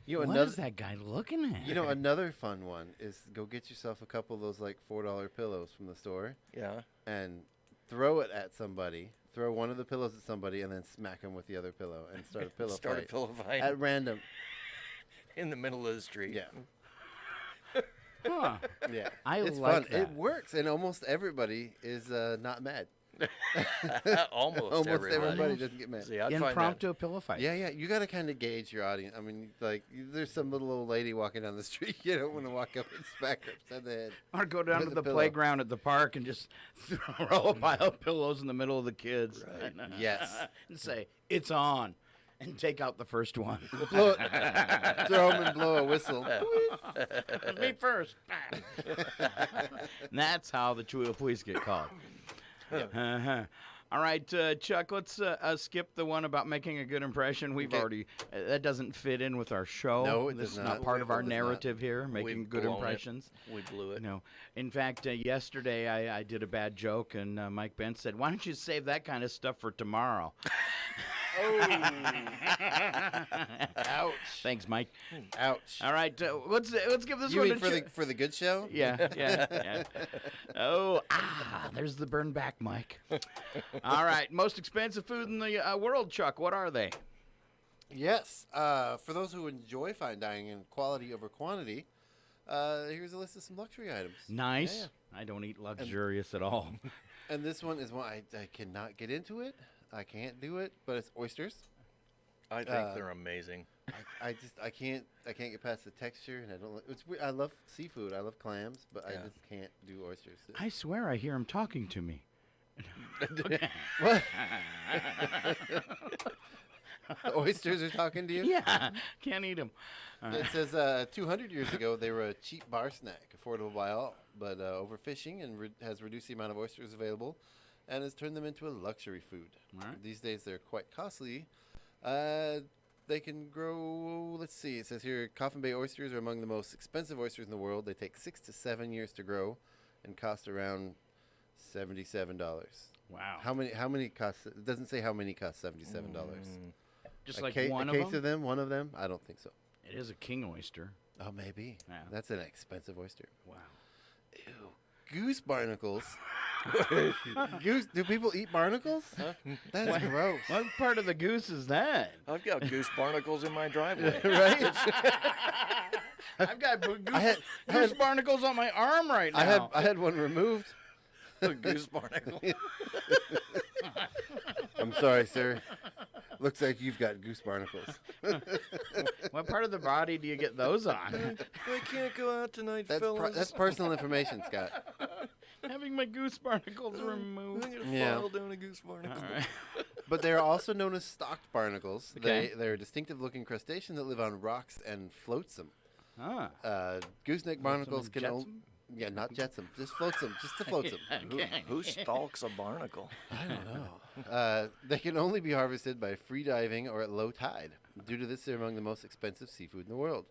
You know, What is that guy looking at? You know, another fun one is go get yourself a couple of those like $4 pillows from the store. Yeah. And throw it at somebody. Throw one of the pillows at somebody and then smack them with the other pillow and start a pillow Start fight. a pillow fight. At random. In the middle of the street. Yeah. Huh. Yeah. like It's fun. that. It works, and almost everybody is not mad. Almost everybody doesn't get mad. See, I'd find Impromptu pillow fight. Yeah, yeah. You got to kind of gauge your audience. I mean, like, there's some little old lady walking down the street. You don't want to walk up and smack her upside the head. Or go down with to the pillow. playground at the park and just throw a pile of pillows in the middle of the kids. Right. Yes. And say, it's on. And take out the first one. Blow it, throw them and blow a whistle. Me first. And that's how the Chihuahua police get called. Uh-huh. All right, Chuck, let's skip the one about making a good impression. We've already, that doesn't fit in with our show. No, it This does is not. not part of our It does not. narrative here, making We've good blown it. impressions. We blew it. No. In fact, yesterday I did a bad joke, and Mike Bent said, why don't you save that kind of stuff for tomorrow? Oh. Ouch. Thanks, Mike. Ouch. All right, let's give this You one mean a for the good show? Yeah. Oh, there's the burn back, Mike. All right, most expensive food in the world, Chuck. What are they? Yes. For those who enjoy fine dining and quality over quantity, here's a list of some luxury items. Nice. Yeah. I don't eat luxurious at all. And this one is one I cannot get into it. I can't do it, but it's oysters. I think they're amazing. I can't get past the texture, and I don't. It's weird. I love seafood. I love clams, but I just can't do oysters. I swear I hear him talking to me. What? The oysters are talking to you? Yeah, can't eat them. It says 200 years ago they were a cheap bar snack, affordable by all, but overfishing has reduced the amount of oysters available and has turned them into a luxury food. Right. These days they're quite costly. They can grow, let's see, it says here, Coffin Bay oysters are among the most expensive oysters in the world. They take 6 to 7 years to grow and cost around $77. Wow. How many cost? It doesn't say how many cost $77. Just a like case, one a of case them? of them? One of them? I don't think so. It is a king oyster. Oh, maybe. Yeah. That's an expensive oyster. Wow. Ew. Goose barnacles. Goose? Do people eat barnacles? That's gross. What part of the goose is that? I've got goose barnacles in my driveway. Right? I've got goose barnacles on my arm right now. I had one removed. A goose barnacle. I'm sorry, sir. Looks like you've got goose barnacles. What part of the body do you get those on? I can't go out tonight, That's fellas. that's personal information, Scott. Having my goose barnacles removed. I'm gonna Yeah. fall down a goose barnacle. All right. But they are also known as stocked barnacles. Okay. They're a distinctive-looking crustacean that live on rocks and floats them. Ah. Gooseneck barnacles and can jets only... 'em? Yeah, not jets them. Just floats them. Just to float them. Okay. Who stalks a barnacle? I don't know. They can only be harvested by free diving or at low tide. Due to this, they're among the most expensive seafood in the world.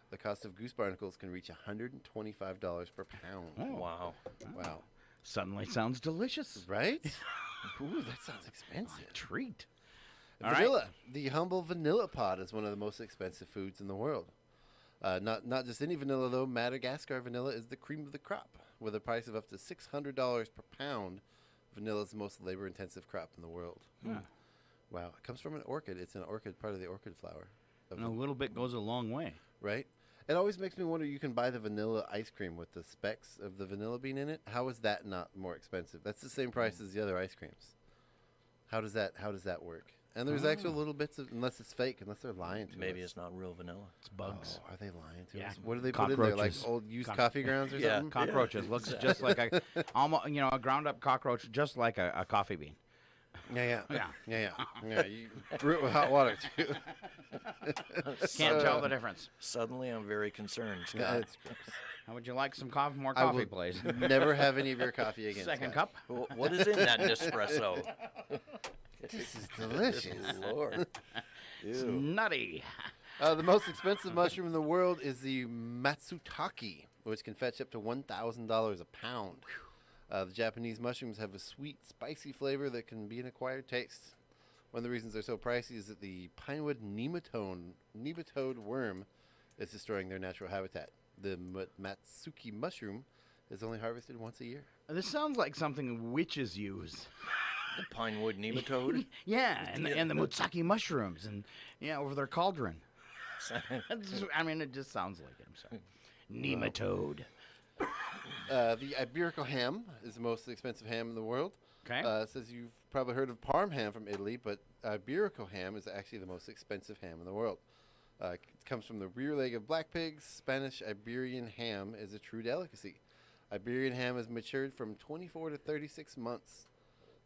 The cost of goose barnacles can reach $125 per pound. Oh. Wow. Wow. Suddenly sounds delicious. Right? Ooh, that sounds expensive. Treat. All Vanilla. right. The humble vanilla pod is one of the most expensive foods in the world. Not just any vanilla, though. Madagascar vanilla is the cream of the crop. With a price of up to $600 per pound, vanilla is the most labor-intensive crop in the world. Huh. Wow. It comes from an orchid. It's an orchid, part of the orchid flower. And a little bit goes a long way. Right? It always makes me wonder, you can buy the vanilla ice cream with the specks of the vanilla bean in it. How is that not more expensive? That's the same price as the other ice creams. How does that work? And there's actual little bits of, unless it's fake, unless they're lying to us. Maybe it's not real vanilla. It's bugs. Oh, are they lying to Yeah. us? What do they put in there? Like old used coffee grounds or Yeah. something? Cockroaches. Looks just like a ground up cockroach, just like a coffee bean. Yeah. Yeah. You brew it with hot water too. Can't tell the difference. Suddenly, I'm very concerned, Scott. That's gross. How would you like some more I coffee, will please? never have any of your coffee again. Second Scott. cup. What is in that Nespresso? This is delicious. Lord. It's nutty. The most expensive mushroom in the world is the matsutake, which can fetch up to $1,000 a pound. The Japanese mushrooms have a sweet, spicy flavor that can be an acquired taste. One of the reasons they're so pricey is that the pinewood nematode worm is destroying their natural habitat. The matsuki mushroom is only harvested once a year. This sounds like something witches use. The pinewood nematode? Yeah, and the mutsaki mushrooms, and over their cauldron. It just sounds like it. I'm sorry. Nematode. The Iberico ham is the most expensive ham in the world. Okay. It says you've probably heard of Parm ham from Italy, but Iberico ham is actually the most expensive ham in the world. It comes from the rear leg of black pigs. Spanish Iberian ham is a true delicacy. Iberian ham is matured from 24 to 36 months,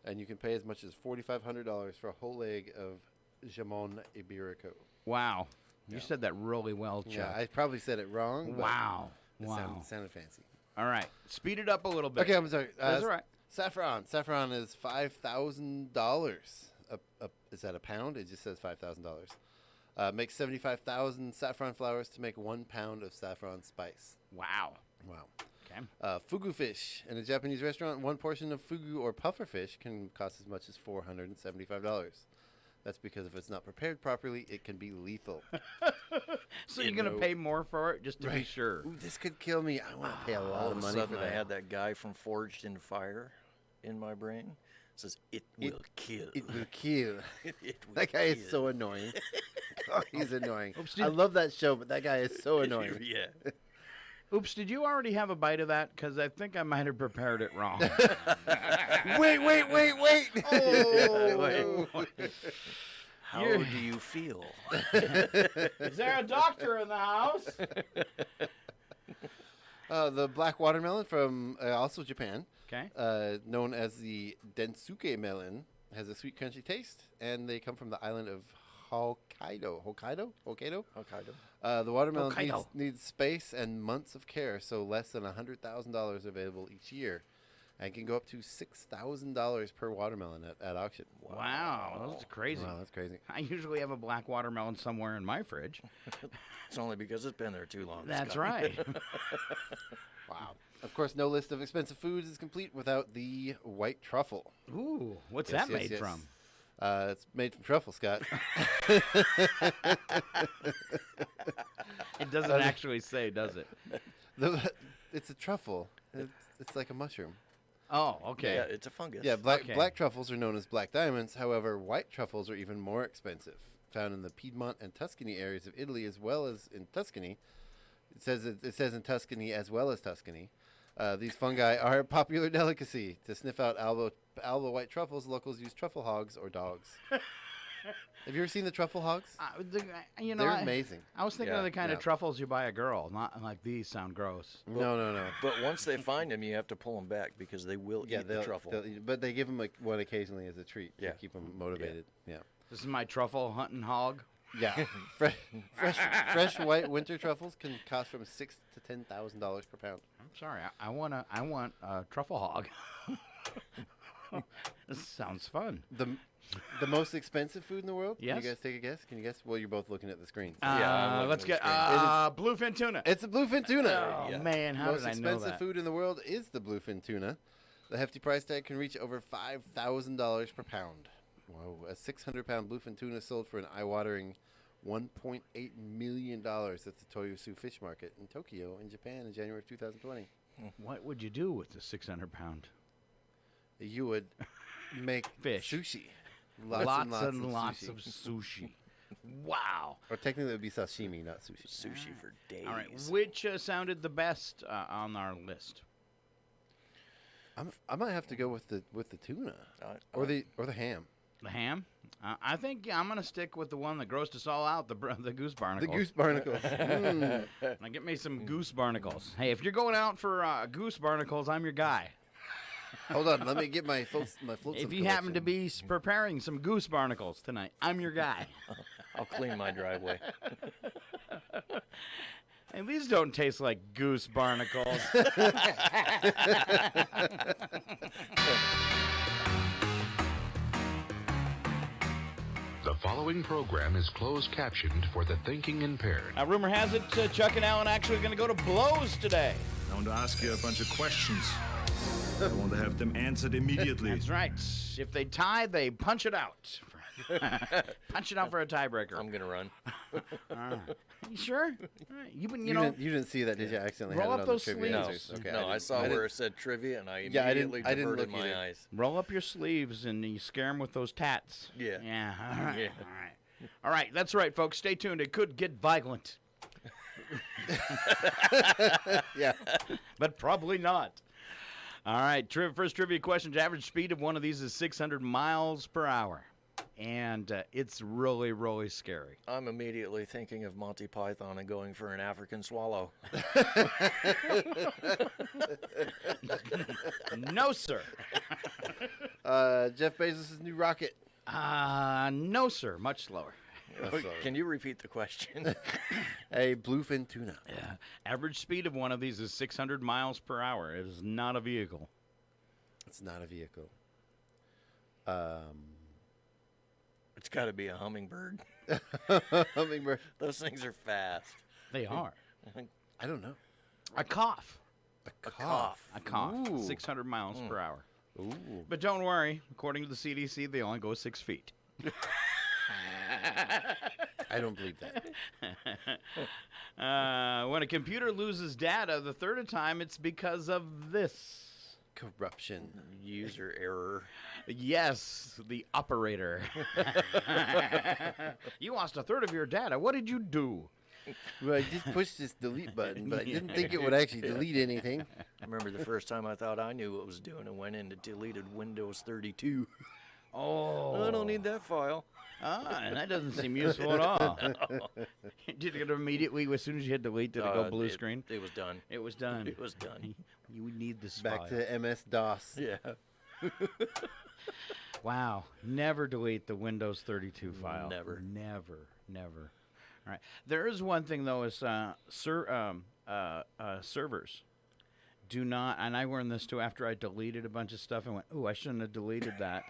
and you can pay as much as $4,500 for a whole leg of Jamon Iberico. Wow. You said that really well, Chuck. Yeah, I probably said it wrong. But Wow. it Wow. sounded fancy. All right. Speed it up a little bit. Okay, I'm sorry. That's all right. Saffron. Saffron is $5,000. Is that a pound? It just says $5,000. Makes 75,000 saffron flowers to make 1 pound of saffron spice. Wow. Okay. Okay. Fugu fish. In a Japanese restaurant, one portion of fugu or puffer fish can cost as much as $475. That's because if it's not prepared properly, it can be lethal. So you're going to pay more for it just to be sure. Ooh, this could kill me. I want to pay a lot of money for that. I had that guy from Forged in Fire in my brain. It says, it will kill. It will kill. It will That guy kill. is so annoying. Oh, he's annoying. Oops, I love that show, but that guy is so annoying. Yeah. Oops, did you already have a bite of that? Because I think I might have prepared it wrong. Wait. Wait. How do you feel? Is there a doctor in the house? The black watermelon from also Japan, Okay. known as the Densuke melon, has a sweet, crunchy taste, and they come from the island of Hokkaido. The watermelon Hokkaido. needs space and months of care, so less than $100,000 available each year, and can go up to $6,000 per watermelon at auction. Wow, that's crazy. Wow, that's crazy. I usually have a black watermelon somewhere in my fridge. It's only because it's been there too long. That's Scott. right. Wow. Of course, no list of expensive foods is complete without the white truffle. Ooh, what's Yes, that yes, made yes. from? It's made from truffle, Scott. It doesn't actually say, does it? It's a truffle. It's like a mushroom. Oh, okay. Yeah, it's a fungus. Yeah, black truffles are known as black diamonds. However, white truffles are even more expensive. Found in the Piedmont and Tuscany areas of Italy, as well as in Tuscany. It says in Tuscany as well as Tuscany. These fungi are a popular delicacy. To sniff out Alba white truffles, locals use truffle hogs or dogs. Have you ever seen the truffle hogs? You know, They're amazing. I was thinking of the kind of truffles you buy a girl. Not like these sound gross. No. But once they find them, you have to pull them back because they will eat the truffle. But they give them one occasionally as a treat to keep them motivated. Yeah. This is my truffle hunting hog. Yeah. fresh white winter truffles can cost from $6,000 to $10,000 per pound. I'm sorry. I want a truffle hog. This sounds fun. The most expensive food in the world? Yes. Can you guys take a guess? Can you guess? Well, you're both looking at the screen. Let's get bluefin tuna. It's a bluefin tuna. Oh, man, how did I know that? The most expensive food in the world is the bluefin tuna. The hefty price tag can reach over $5,000 per pound. Whoa, a 600-pound bluefin tuna sold for an eye-watering $1.8 million at the Toyosu Fish Market in Tokyo in Japan in January of 2020. What would you do with the 600-pound? You would make fish sushi. Lots and lots of sushi. Wow. Or technically it would be sashimi, not sushi. Sushi for days. All right. Which sounded the best on our list? I might have to go with the tuna or the ham. The ham? I think I'm going to stick with the one that grossed us all out, the goose barnacles. The goose barnacles. Now get me some goose barnacles. Hey, if you're going out for goose barnacles, I'm your guy. Hold on, let me get my floats. If you happen to be preparing some goose barnacles tonight, I'm your guy. I'll clean my driveway. And these don't taste like goose barnacles. The following program is closed captioned for the thinking impaired. Rumor has it Chuck and Alan actually going to go to blows today. I want to ask you a bunch of questions. I want to have them answered immediately. That's right. If they tie, they punch it out. Punch it out for a tiebreaker. I'm going to run. You sure? You didn't see that, did you? Accidentally roll had it up on those the trivia sleeves. answers. Okay, No, I saw where it said trivia, and I I immediately didn't diverted look my either. eyes. Roll up your sleeves and you scare them with those tats. Yeah. Yeah. All right. Yeah. All right. All right. That's right, folks. Stay tuned. It could get violent. Yeah. But probably not. All right. First trivia question. Average speed of one of these is 600 miles per hour. And it's really, really scary. I'm immediately thinking of Monty Python and going for an African swallow. No, sir. Jeff Bezos' new rocket. No, sir. Much slower. Can you repeat the question? A bluefin tuna. Yeah. Average speed of one of these is 600 miles per hour. It is not a vehicle. It's not a vehicle. It's got to be a hummingbird. Hummingbird. Those things are fast. They are. I don't know. A cough. A cough. A cough. Ooh. 600 miles per hour. Ooh. But don't worry. According to the CDC, they only go 6 feet. I don't believe that. When a computer loses data the third time, it's because of this. Corruption. User error. Yes, the operator. You lost a third of your data. What did you do? Well, I just pushed this delete button, but I didn't think it would actually delete anything. I remember the first time I thought I knew what it was doing and went in and deleted Windows 32. Oh. I don't need that file. That doesn't seem useful at all. Did it immediately, as soon as you hit delete, did it go blue screen? It was done. It was done. It was done. You would need this Back file. to MS-DOS. Yeah. Wow. Never delete the Windows 32 file. Never. Never. All right. There is one thing, though, is servers do not, and I learned this, too, after I deleted a bunch of stuff. I went, ooh, I shouldn't have deleted that.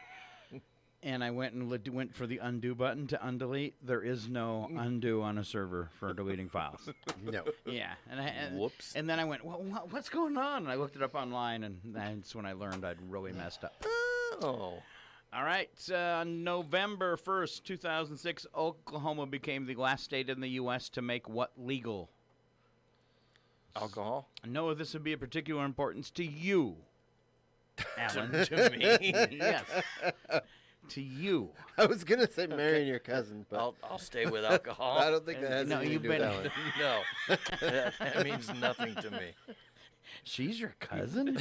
And I went and went for the undo button to undelete. There is no undo on a server for deleting files. No. Yeah. And Whoops. And then I went, well, what's going on? And I looked it up online, and that's when I learned I'd really messed up. Oh. All right. November 1st, 2006, Oklahoma became the last state in the U.S. to make what legal? Alcohol? No, this would be of particular importance to you, Alan. To me? Yes. To you. I was going to say marrying your cousin, but I'll stay with alcohol. I don't think that has anything to do with Alan. No. That means nothing to me. She's your cousin?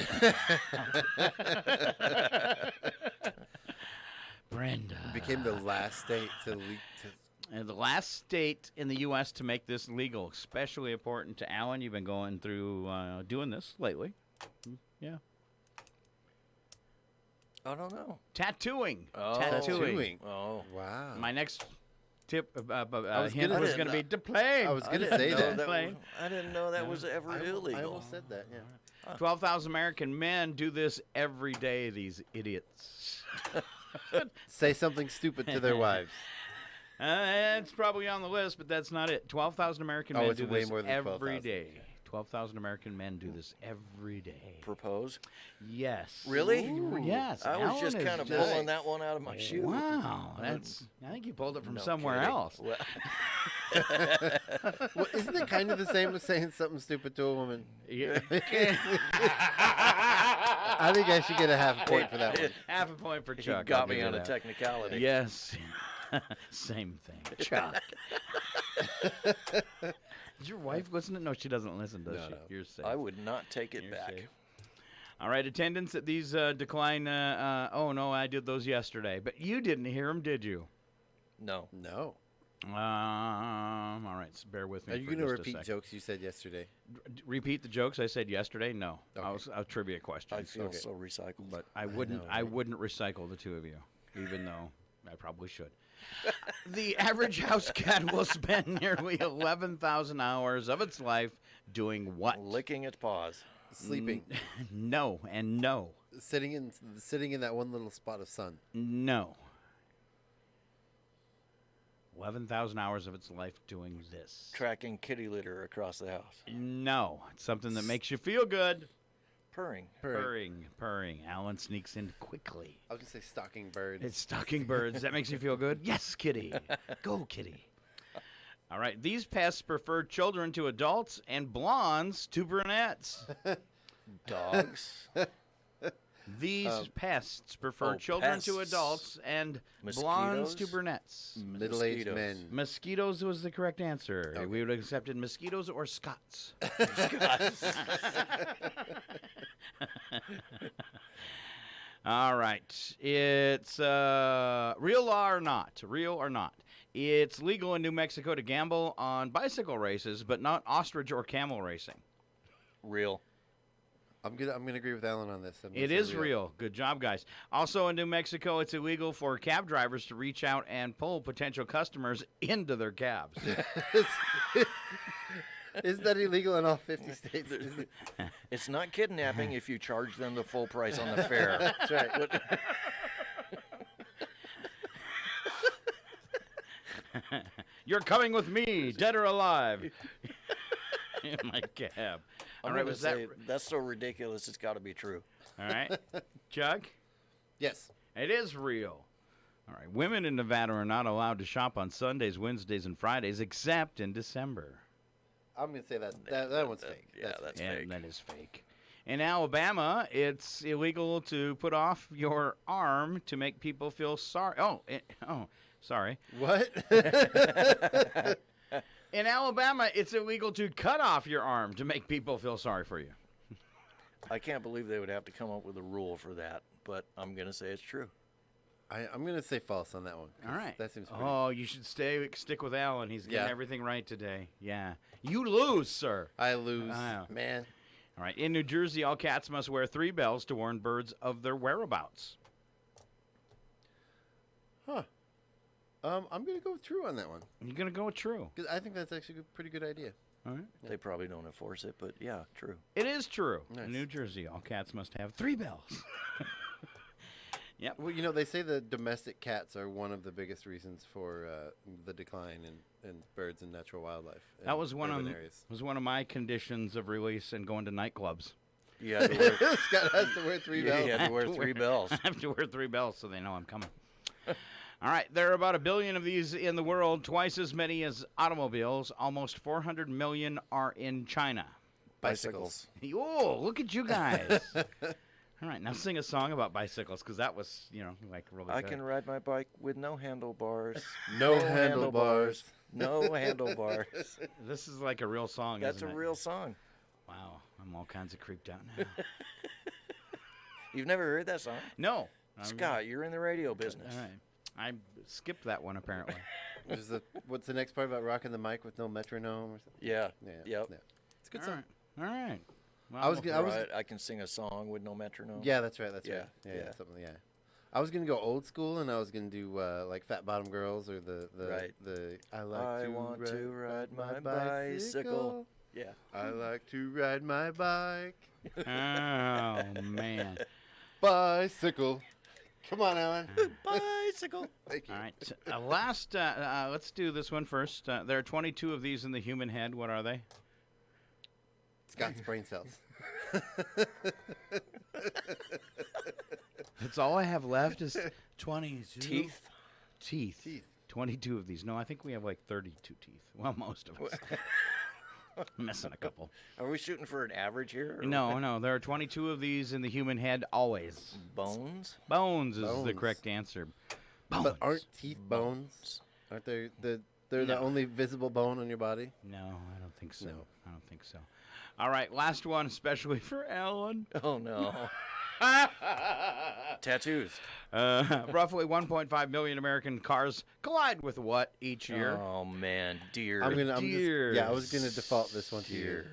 Brenda. It became the last state to leak to. And the last state in the U.S. to make this legal, especially important to Alan. You've been going through doing this lately. Yeah. I don't know. Tattooing. Oh. Tattooing. Oh. Wow. My next tip hint gonna- was going to be to play. I was going to say that. I didn't know that was ever illegal. I almost said that, yeah. 12,000 American men do this every day, these idiots. Say something stupid to their wives. It's probably on the list, but that's not it. 12,000 American men it's do way this more than every 12,000. day. 12,000 American men do this every day. Propose? Yes. Really? Ooh. Yes. I was Alan just is kind of just- pulling that one out of my shoe. Wow. That's. I think you pulled it from No somewhere kidding. else. Well, Well, isn't it kind of the same as saying something stupid to a woman? Yeah. I think I should get a half a point for that one. Half a point for you Chuck. got I'll me give you on a that. technicality. Yes. Same thing. Chuck. Does your wife listen to? No, she doesn't listen, does she? No. You're safe. I would not take it You're back. safe. All right, attendance at these decline. Oh, no, I did those yesterday. But you didn't hear them, did you? No. No. All right, so bear with me. Are you going going to to repeat jokes you said yesterday? Repeat the jokes I said yesterday? No. Okay. I was a trivia question. I feel so recycled. But I wouldn't. know, I right? wouldn't recycle the two of you, even though I probably should. The average house cat will spend nearly 11,000 hours of its life doing what? Licking its paws. Sleeping. No, and no. Sitting in that one little spot of sun. No. 11,000 hours of its life doing this. Tracking kitty litter across the house. No. It's something that makes you feel good. Purring. Purring. Alan sneaks in quickly. I was going to say stalking birds. It's stalking birds. That makes you feel good? Yes, kitty. Go, kitty. All right. These pests prefer children to adults and blondes to brunettes. Dogs. These pests prefer children to pests. adults and blondes Mosquitoes? to brunettes. Middle-aged men. Mosquitoes was the correct answer. Okay. We would have accepted mosquitoes or Scots. All right. It's real law or not? Real or not? It's legal in New Mexico to gamble on bicycle races, but not ostrich or camel racing. Real. I'm gonna agree with Alan on this. It is real. Good job, guys. Also in New Mexico, it's illegal for cab drivers to reach out and pull potential customers into their cabs. Isn't that illegal in all 50 states? It's not kidnapping if you charge them the full price on the fare. That's right. You're coming with me, dead or alive, in my cab. All right, was that? That's so ridiculous. It's got to be true. All right, Chuck. Yes. It is real. All right, women in Nevada are not allowed to shop on Sundays, Wednesdays, and Fridays, except in December. I'm gonna say that one's fake. That's fake. That is fake. In Alabama, it's illegal to put off your arm to make people feel sorry. Sorry. What? In Alabama, it's illegal to cut off your arm to make people feel sorry for you. I can't believe they would have to come up with a rule for that, but I'm going to say it's true. I'm going to say false on that one. All right. That seems pretty. Oh, you should stick with Alan. He's getting Yeah. everything right today. Yeah. You lose, sir. I lose. Man. All right. In New Jersey, all cats must wear 3 bells to warn birds of their whereabouts. Huh. I'm going to go with true on that one. You're going to go with true. 'Cause I think that's actually a pretty good idea. All right. They probably don't enforce it, but yeah, true. It is true. Nice. In New Jersey, all cats must have 3 bells. Yep. Well, you know, they say the domestic cats are one of the biggest reasons for the decline in birds and natural wildlife. That was one areas. was one of my conditions of release and going to nightclubs. You had to wear, Scott has to wear 3 bells. You had to wear 3 bells. I have to wear 3 bells so they know I'm coming. All right, there are about 1 billion of these in the world, twice as many as automobiles. Almost 400 million are in China. Bicycles. Oh, look at you guys. All right, now sing a song about bicycles, because that was, like really I good. can ride my bike with no handlebars. No handlebars. No handlebars. This is like a real song, That's isn't a it? real song. Wow, I'm all kinds of creeped out now. You've never heard that song? No. Scott, you're in the radio business. All right. I skipped that one, apparently. What's the next part about rocking the mic with no metronome or something? Yeah. Yep. Yeah. It's a good All song. right. All right. Well, I can sing a song with no metronome. Yeah, that's right. That's Yeah. right. Yeah. Something. Yeah. I was gonna go old school, and I was gonna do like Fat Bottom Girls or the I want to ride my bicycle. Yeah. I like to ride my bike. Oh man. Bicycle. Come on, Alan. Bicycle. Thank you. All right. Let's do this one first. There are 22 of these in the human head. What are they? Scott's brain cells. That's all I have left is 22. Teeth. 22 of these. No, I think we have like 32 teeth. Well, most of us. I'm missing a couple. Are we shooting for an average here? No. There are 22 of these in the human head always. Bones? Bones is the correct answer. Bones. But aren't teeth bones? Aren't they? They're the only visible bone on your body? No, I don't think so. No. I don't think so. All right, last one, especially for Alan. Oh, no. Tattoos. Roughly 1.5 million American cars collide with what each year? Oh, man. Deer. I was going to default this one to you.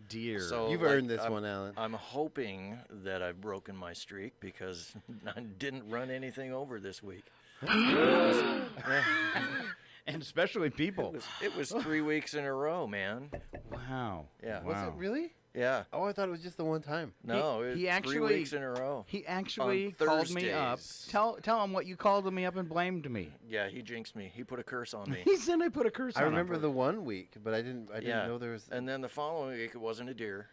Deer. So, you've earned this one, Alan. I'm hoping that I've broken my streak because I didn't run anything over this week. And especially people. It was 3 weeks in a row, man. Wow. Yeah. Was it really? Yeah. Oh, I thought it was just the one time. No, he actually 3 weeks in a row. He actually called me up. Tell him what you called me up and blamed me. Yeah, he jinxed me. He put a curse on me. He said I put a curse on him. I remember the 1 week, but I didn't know there was. And then the following week, it wasn't a deer,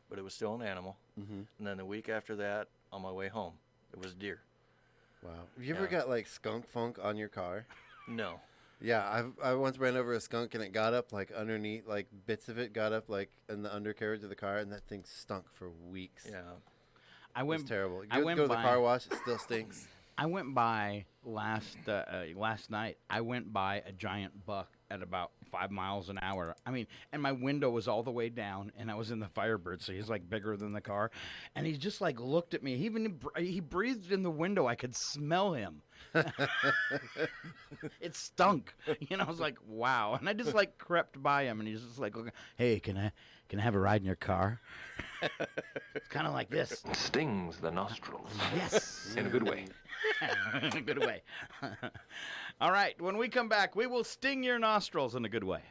but it was still an animal. Mm-hmm. And then the week after that, on my way home, it was deer. Wow. Have you ever got like skunk funk on your car? No. Yeah, I once ran over a skunk and it got up like underneath, like bits of it got up like in the undercarriage of the car, and that thing stunk for weeks. Yeah, it was terrible. Go to the car wash, it still stinks. I went by last night. I went by a giant buck at about 5 miles an hour. I mean, and my window was all the way down, and I was in the Firebird, so he's like bigger than the car, and he just like looked at me. He breathed in the window. I could smell him. It stunk. I was like, wow. And I just like crept by him, and he's just like, hey, can I have a ride in your car? It's kind of like this. Stings the nostrils. Yes. In a good way. In a good way. All right. When we come back, we will sting your nostrils in a good way.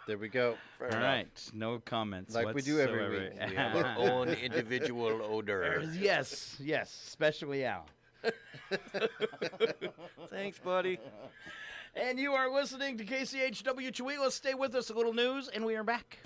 There we go. All right. No comments. Like we do every week. We have our own individual odor. Yes. Especially Al. Thanks, buddy. And you are listening to KCHW Chihuahua. Stay with us. A little news, and we are back.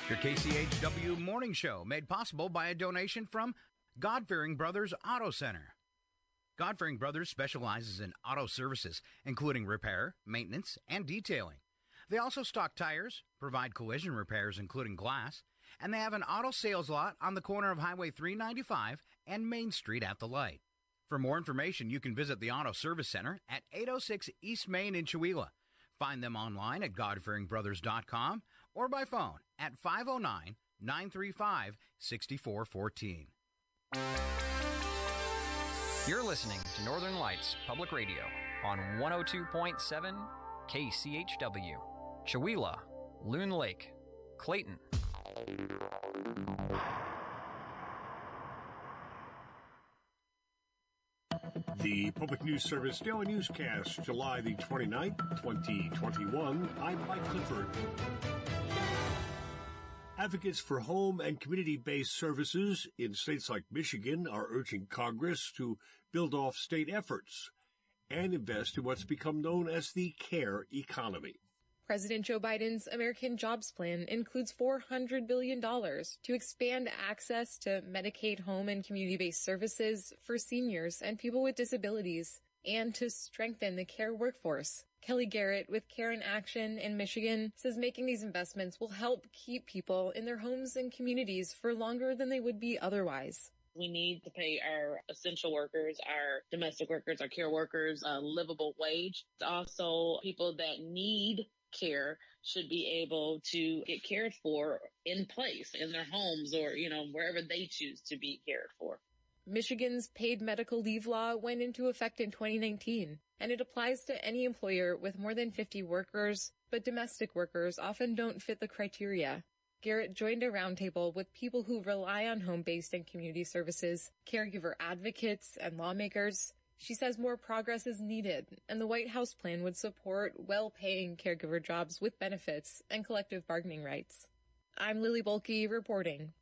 Your KCHW Morning Show, made possible by a donation from God-Fearing Brothers Auto Center. God-Fearing Brothers specializes in auto services, including repair, maintenance, and detailing. They also stock tires, provide collision repairs, including glass, and they have an auto sales lot on the corner of Highway 395 and Main Street at the light. For more information, you can visit the Auto Service Center at 806 East Main in Chihuahua. Find them online at godfearingbrothers.com or by phone at 509-935-6414. You're listening to Northern Lights Public Radio on 102.7 KCHW, Chihuahua, Loon Lake, Clayton. The Public News Service Daily Newscast, July the 29th, 2021. I'm Mike Clifford. Advocates for home and community-based services in states like Michigan are urging Congress to build off state efforts and invest in what's become known as the care economy. President Joe Biden's American Jobs Plan includes $400 billion to expand access to Medicaid home and community-based services for seniors and people with disabilities, and to strengthen the care workforce. Kelly Garrett with Care in Action in Michigan says making these investments will help keep people in their homes and communities for longer than they would be otherwise. We need to pay our essential workers, our domestic workers, our care workers a livable wage. Also, people that need care should be able to get cared for in place in their homes or, wherever they choose to be cared for. Michigan's paid medical leave law went into effect in 2019, and it applies to any employer with more than 50 workers, but domestic workers often don't fit the criteria. Garrett joined a roundtable with people who rely on home-based and community services, caregiver advocates, and lawmakers. She says more progress is needed, and the White House plan would support well-paying caregiver jobs with benefits and collective bargaining rights. I'm Lily Bulkey reporting.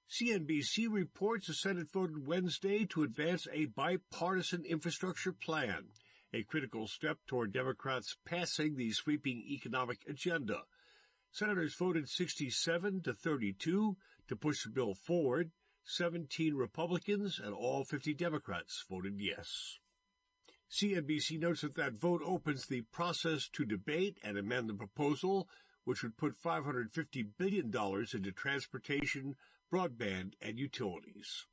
CNBC reports the Senate voted Wednesday to advance a bipartisan infrastructure plan, a critical step toward Democrats passing the sweeping economic agenda. Senators voted 67-32 to push the bill forward. 17 Republicans and all 50 Democrats voted yes. CNBC notes that vote opens the process to debate and amend the proposal, which would put $550 billion into transportation, broadband, and utilities.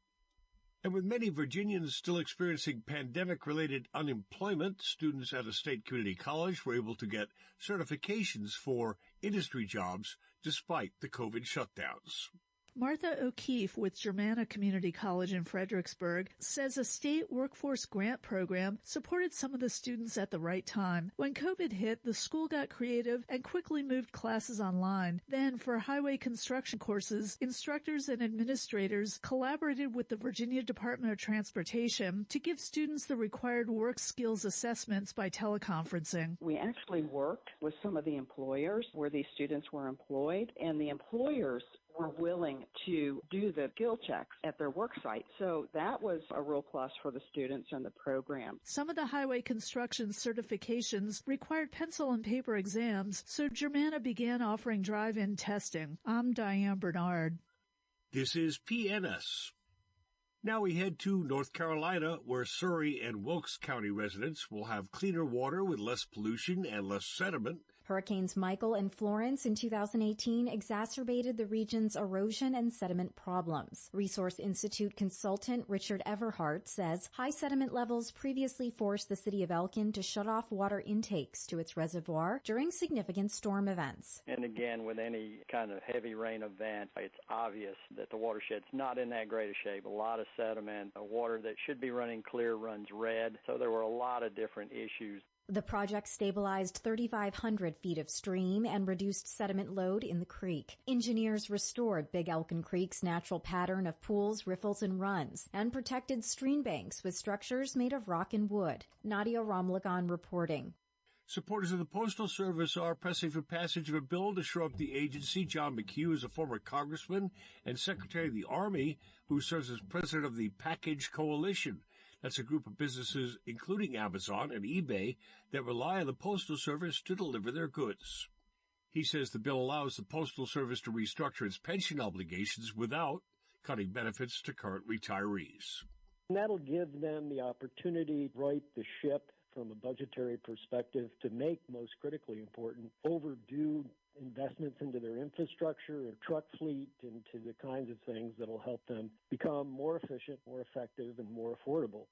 And with many Virginians still experiencing pandemic-related unemployment, students at a state community college were able to get certifications for industry jobs despite the COVID shutdowns. Martha O'Keefe with Germanna Community College in Fredericksburg says a state workforce grant program supported some of the students at the right time. When COVID hit, the school got creative and quickly moved classes online. Then, for highway construction courses, instructors and administrators collaborated with the Virginia Department of Transportation to give students the required work skills assessments by teleconferencing. We actually worked with some of the employers where these students were employed, and the employers were willing to do the skill checks at their work site. So that was a real plus for the students in the program. Some of the highway construction certifications required pencil and paper exams, so Germanna began offering drive-in testing. I'm Diane Bernard. This is PNS. Now we head to North Carolina, where Surry and Wilkes County residents will have cleaner water with less pollution and less sediment. Hurricanes Michael and Florence in 2018 exacerbated the region's erosion and sediment problems. Resource Institute consultant Richard Everhart says high sediment levels previously forced the city of Elkin to shut off water intakes to its reservoir during significant storm events. And again, with any kind of heavy rain event, it's obvious that the watershed's not in that great a shape. A lot of sediment, water that should be running clear runs red. So there were a lot of different issues. The project stabilized 3,500 feet of stream and reduced sediment load in the creek. Engineers restored Big Elkin Creek's natural pattern of pools, riffles, and runs, and protected stream banks with structures made of rock and wood. Nadia Ramlagan reporting. Supporters of the Postal Service are pressing for passage of a bill to shore up the agency. John McHugh is a former congressman and Secretary of the Army who serves as president of the Package Coalition. That's a group of businesses, including Amazon and eBay, that rely on the Postal Service to deliver their goods. He says the bill allows the Postal Service to restructure its pension obligations without cutting benefits to current retirees. And that'll give them the opportunity to right the ship from a budgetary perspective to make, most critically important, overdue investments into their infrastructure or truck fleet, into the kinds of things that will help them become more efficient, more effective, and more affordable.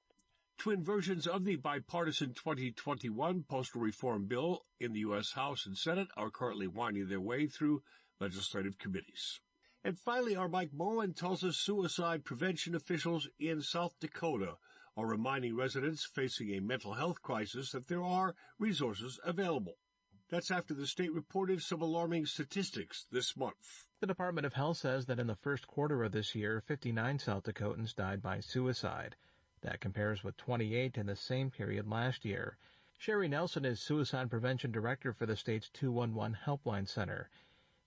Twin versions of the bipartisan 2021 postal reform bill in the U.S. House and Senate are currently winding their way through legislative committees. And finally, our Mike Moen tells us suicide prevention officials in South Dakota are reminding residents facing a mental health crisis that there are resources available. That's after the state reported some alarming statistics this month. The Department of Health says that in the first quarter of this year, 59 South Dakotans died by suicide. That compares with 28 in the same period last year. Sherry Nelson is Suicide Prevention Director for the state's 211 Helpline Center.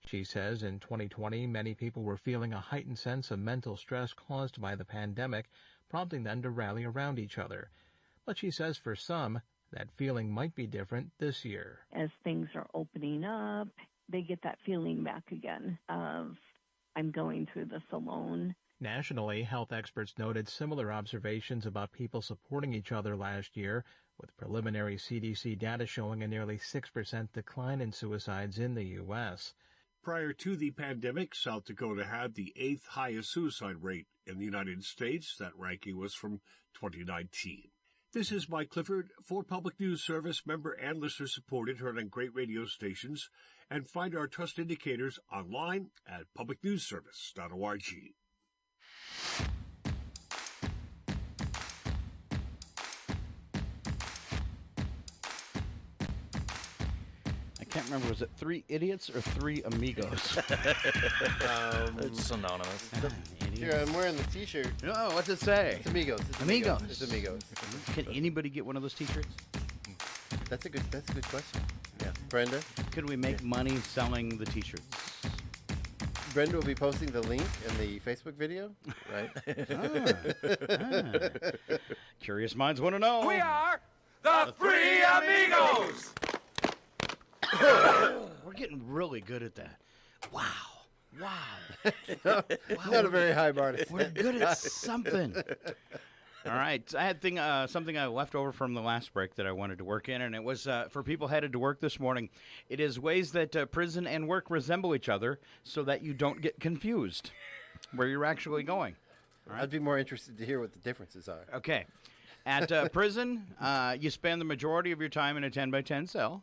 She says in 2020, many people were feeling a heightened sense of mental stress caused by the pandemic, prompting them to rally around each other. But she says for some, that feeling might be different this year. As things are opening up, they get that feeling back again of, I'm going through this alone. Nationally, health experts noted similar observations about people supporting each other last year, with preliminary CDC data showing a nearly 6% decline in suicides in the U.S. Prior to the pandemic, South Dakota had the 8th highest suicide rate in the United States. That ranking was from 2019. This is Mike Clifford for Public News Service, member and listener supported, heard on great radio stations, and find our trust indicators online at publicnewsservice.org. I can't remember, was it 3 idiots or 3 amigos? It's synonymous. Here, I'm wearing the T-shirt. No, what's it say? It's amigos. Amigos. It's amigos. Can anybody get one of those T-shirts? That's a good question. Yeah, Brenda. Could we make money selling the T-shirts? Brenda will be posting the link in the Facebook video, right? Curious minds want to know. We are the Three Amigos! We're getting really good at that. Wow. Not a very high bar. We're good at something. All right. I had something I left over from the last break that I wanted to work in, and it was for people headed to work this morning. It is ways that prison and work resemble each other so that you don't get confused where you're actually going. All right? I'd be more interested to hear what the differences are. Okay. At prison, you spend the majority of your time in a 10-by-10 cell,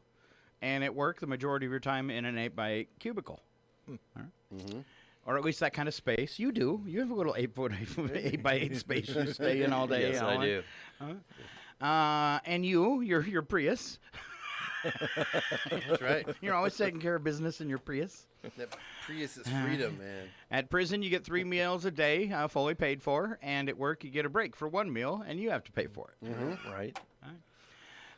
and at work, the majority of your time in an 8-by-8 cubicle. All right. Mm-hmm. Or at least that kind of space. You do. You have a little 8-by-8 space you stay in all day. Yes, I do. And your Prius. That's right. You're always taking care of business in your Prius. That Prius is freedom, man. At prison, you get 3 meals a day, fully paid for, and at work, you get a break for 1 meal, and you have to pay for it. Mm-hmm. Right.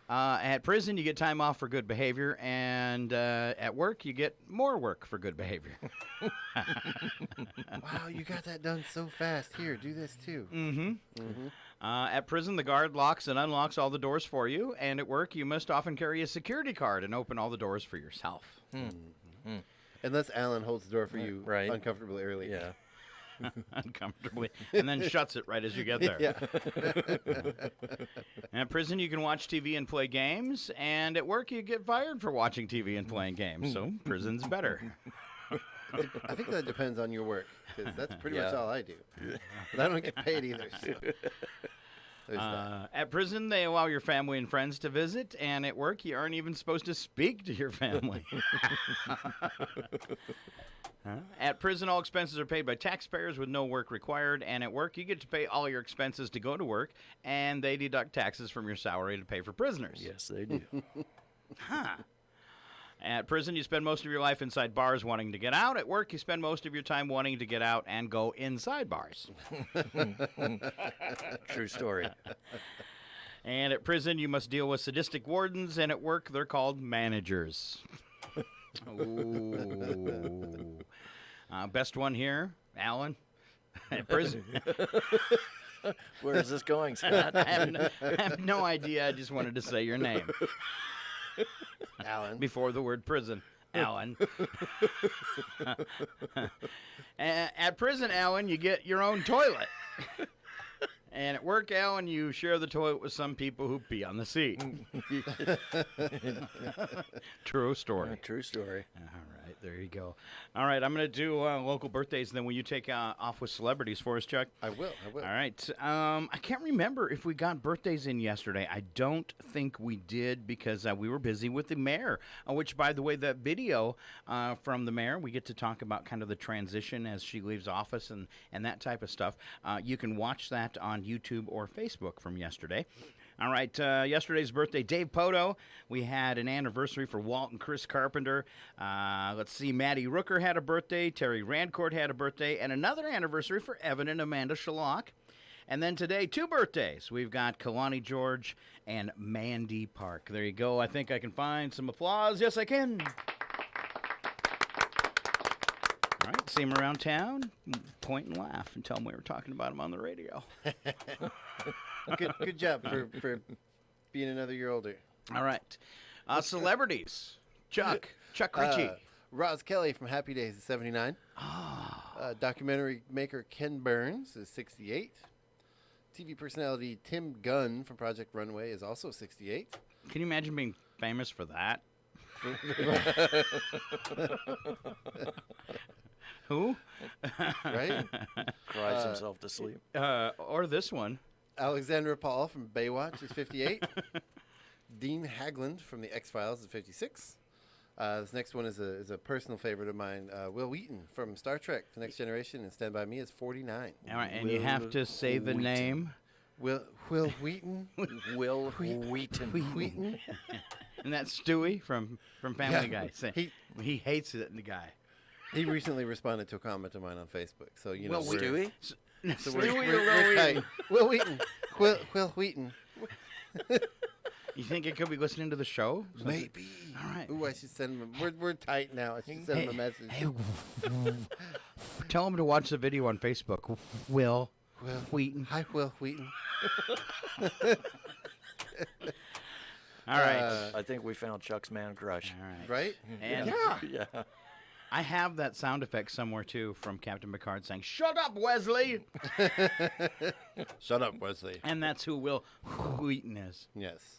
At prison, you get time off for good behavior, and at work, you get more work for good behavior. Wow, you got that done so fast. Here, do this too. Mm-hmm. Mm-hmm. At prison, the guard locks and unlocks all the doors for you, and at work, you must often carry a security card and open all the doors for yourself. Mm-hmm. Unless Alan holds the door for you uncomfortably early. Yeah. Uncomfortably, and then shuts it right as you get there. Yeah. At prison, you can watch TV and play games, and at work, you get fired for watching TV and playing games, so prison's better. I think that depends on your work, because that's pretty much all I do. But I don't get paid either. So. At prison, they allow your family and friends to visit, and at work, you aren't even supposed to speak to your family. At prison, all expenses are paid by taxpayers with no work required, and at work, you get to pay all your expenses to go to work, and they deduct taxes from your salary to pay for prisoners. Yes, they do. At prison, you spend most of your life inside bars wanting to get out. At work, you spend most of your time wanting to get out and go inside bars. True story. And at prison, you must deal with sadistic wardens, and at work, they're called managers. Ooh. Best one here, Alan. At prison. Where is this going, Scott? I have no idea. I just wanted to say your name. Alan. Before the word prison. Alan. At prison, Alan, you get your own toilet. And at work, Alan, you share the toilet with some people who pee on the seat. True story. True story. All right, there you go. All right, I'm going to do local birthdays, and then will you take off with celebrities for us, Chuck? I will. All right. I can't remember if we got birthdays in yesterday. I don't think we did because we were busy with the mayor, which, by the way, that video from the mayor, we get to talk about kind of the transition as she leaves office and that type of stuff. You can watch that on YouTube or Facebook from yesterday. All right, yesterday's birthday, Dave Poto. We had an anniversary for Walt and Chris Carpenter. Let's see, Maddie Rooker had a birthday. Terry Rancourt had a birthday. And another anniversary for Evan and Amanda Shalak. And then today, 2 birthdays. We've got Kalani George and Mandy Park. There you go. I think I can find some applause. Yes, I can. right. See him around town, point and laugh, and tell him we were talking about him on the radio. Good job for being another year older. All right. Celebrities. Chuck Ritchie. Roz Kelly from Happy Days is 79. Documentary maker Ken Burns is 68. TV personality Tim Gunn from Project Runway is also 68. Can you imagine being famous for that? Who? Right? Cries himself to sleep. Or this one. Alexandra Paul from Baywatch is 58. Dean Haglund from The X-Files is 56. This next one is a personal favorite of mine. Will Wheaton from Star Trek: The Next Generation and Stand By Me is 49. All right, and you have to say the name. Will Wheaton? Will Wheaton. And that's Stewie from Family Guy. He hates it, the guy. He recently responded to a comment of mine on Facebook. So, you know, Will Stewie? So Stewie we're tight. Will Wheaton. Will Wheaton. You think it could be listening to the show? Maybe. All right. Ooh, I should send him. We're tight now. I should send him a message. Hey, tell him to watch the video on Facebook. Will Wheaton. Hi, Will Wheaton. All right. I think we found Chuck's man crush. All right. Right? And Yeah. I have that sound effect somewhere too from Captain Picard saying, "Shut up, Wesley." Shut up, Wesley. And that's who Will Wheaton is. Yes.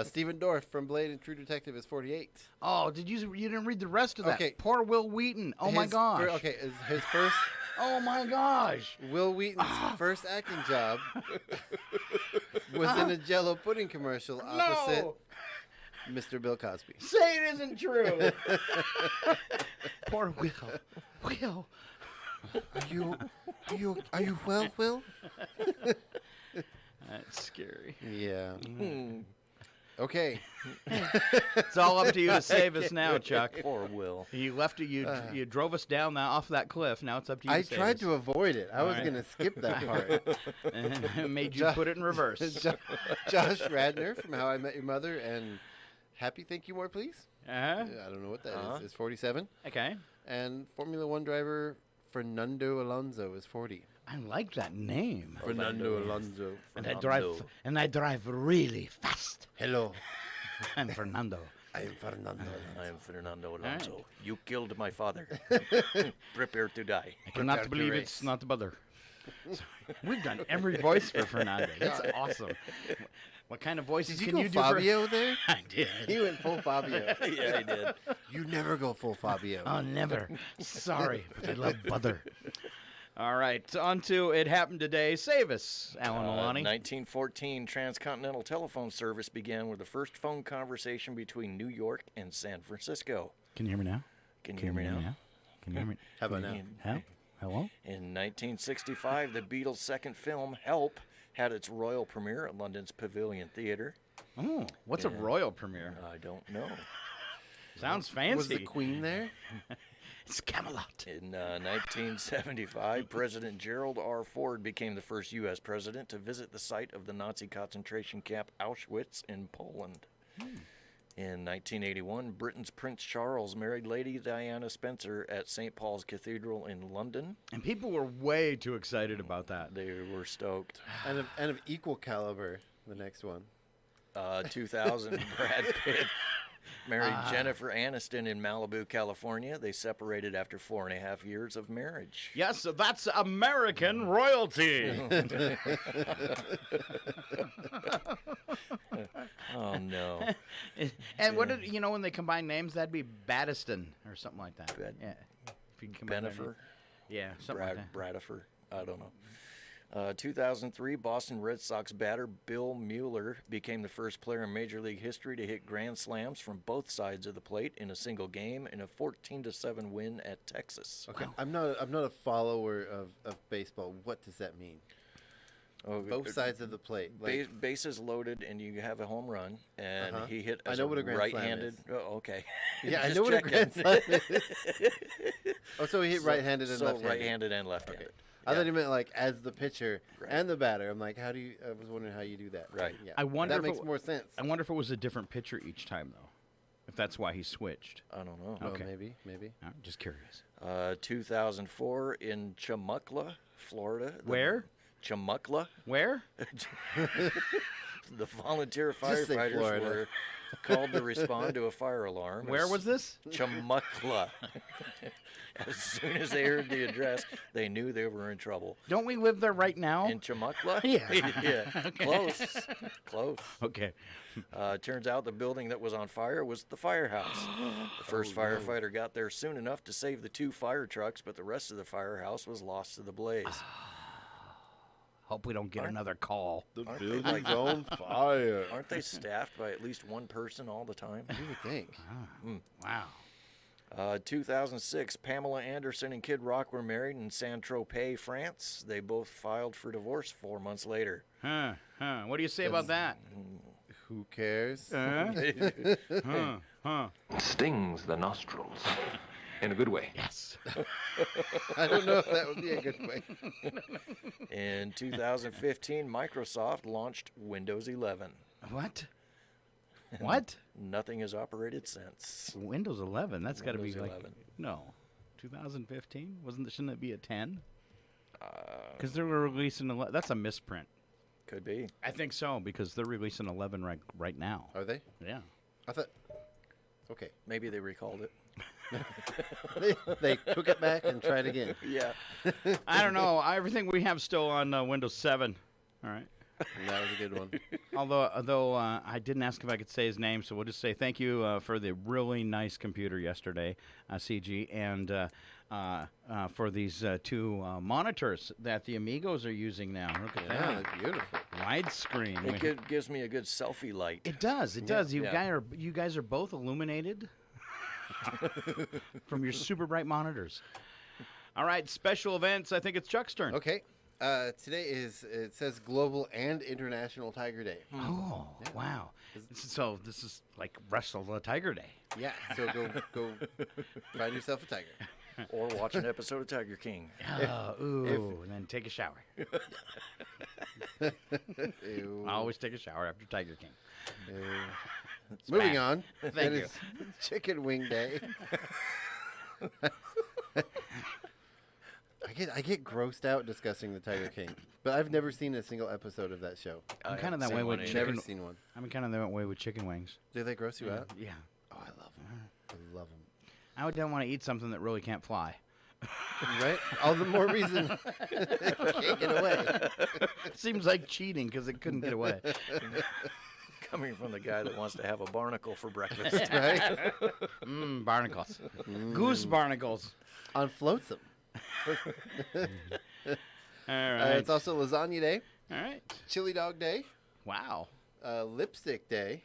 Stephen Dorff from Blade and True Detective is 48. Oh, you didn't read the rest of that? Okay. Poor Will Wheaton. Oh my gosh. His first. Oh my gosh. Will Wheaton's first acting job was in a Jell-O pudding commercial opposite Mr. Bill Cosby. Say it isn't true. Poor Will. Will. Are you well, Will? That's scary. Yeah. Okay. It's all up to you to save us now, Chuck. Poor Will. You left it. You drove us down off that cliff. Now it's up to you. I to save tried us. to avoid it. I was going to skip that part. And made you put it in reverse. Josh Radnor from How I Met Your Mother and Happy Thank You More Please. I don't know what that is. It's 47. Okay. And Formula One driver Fernando Alonso is 40. I like that name. Fernando Alonso. And I drive really fast. Hello. I'm Fernando. I am Fernando Alonso. I am Fernando Alonso. Right. You killed my father. Prepare to die. I cannot believe it's not brother. We've done every voice for Fernando. That's awesome. What kind of voices can you do? Fabio there? I did. He went full Fabio. Yeah, he did. You never go full Fabio. Oh, never. Sorry, but I love butter. All right, on to It Happened Today. Save us, Alan Maloney. 1914, transcontinental telephone service began with the first phone conversation between New York and San Francisco. Can you hear me now? Can you hear me now? Can you hear me? How about now? Hello? In 1965, the Beatles' second film, Help, had its royal premiere at London's Pavilion Theatre. Oh, what's a royal premiere? I don't know. Sounds fancy. Was the Queen there? It's Camelot. In 1975, President Gerald R. Ford became the first U.S. president to visit the site of the Nazi concentration camp Auschwitz in Poland. In 1981, Britain's Prince Charles married Lady Diana Spencer at St. Paul's Cathedral in London. And people were way too excited about that. They were stoked. And of equal caliber, the next one. 2000, Brad Pitt married Jennifer Aniston in Malibu, California. They separated after 4.5 years of marriage. Yes, so that's American royalty. Oh, no. And what did, when they combine names, that'd be Baddiston or something like that. Yeah. If you can combine Benifer? Yeah, something like that. Bradifer? I don't know. 2003, Boston Red Sox batter Bill Mueller became the first player in Major League history to hit grand slams from both sides of the plate in a single game in a 14-7 win at Texas. Okay, I'm not a follower of baseball. What does that mean? Both sides of the plate. Like, bases loaded, and you have a home run, and he hit I know what a grand right-handed. slam is. Oh, okay. Yeah, I know what a grand slam is. Oh, so he hit right-handed and left-handed. Right-handed and left-handed. Okay. I thought he meant like as the pitcher and the batter. I'm like, I was wondering how you do that. Right. Yeah. I wonder that if makes more sense. I wonder if it was a different pitcher each time, though. If that's why he switched. I don't know. Okay. Maybe. I'm just curious. 2004 in Chumuckla, Florida. Where? Chumuckla. Where? The volunteer Just say firefighters Florida. were called to respond to a fire alarm. Where was this? Chumuckla. As soon as they heard the address, they knew they were in trouble. Don't we live there right now? In Chumuckla? Yeah. Yeah. Okay. Close. Okay. Turns out the building that was on fire was the firehouse. The first firefighter got there soon enough to save the 2 fire trucks, but the rest of the firehouse was lost to the blaze. Hope we don't get another call. The Aren't they building's on fire. Aren't they staffed by at least one person all the time? You would think. Wow. 2006, Pamela Anderson and Kid Rock were married in Saint-Tropez, France. They both filed for divorce 4 months later. What do you say about that? Who cares? Stings the nostrils. In a good way. Yes. I don't know if that would be a good way. In 2015, Microsoft launched Windows 11. What? What? Nothing has operated since. Windows 11. That's got to be Windows like 11. no, 2015. Shouldn't it be a 10? Because they were releasing 11. That's a misprint. Could be. I think so because they're releasing 11 right now. Are they? Yeah. I thought. Okay. Maybe they recalled it. they took it back and tried again. Yeah. I don't know. Everything we have still on Windows 7. All right. That was a good one. Although I didn't ask if I could say his name, so we'll just say thank you for the really nice computer yesterday, CG, and for these 2 monitors that the Amigos are using now. Look at that. They're beautiful. Widescreen. It gives me a good selfie light. It does. It does. You guys are both illuminated from your super bright monitors. All right, special events. I think it's Chuck's turn. Okay. Today it says Global and International Tiger Day. Oh, wow. So this is like Wrestle the Tiger Day. Yeah, so go find yourself a tiger. Or watch an episode of Tiger King. And then take a shower. Ew. I always take a shower after Tiger King. Moving on. Thank you. Chicken Wing Day. I get grossed out discussing the Tiger King, but I've never seen a single episode of that show. I'm kind of that way with chicken. Never seen one. I'm kind of that way with chicken wings. Do they gross you out? Yeah. Oh, I love them. I love them. I don't want to eat something that really can't fly. Right? All the more reason it can't get away. Seems like cheating because it couldn't get away. Coming from the guy that wants to have a barnacle for breakfast. Right? Barnacles. Goose barnacles. On flotsam. All right. It's also Lasagna Day. All right. Chili Dog Day. Wow. Lipstick Day.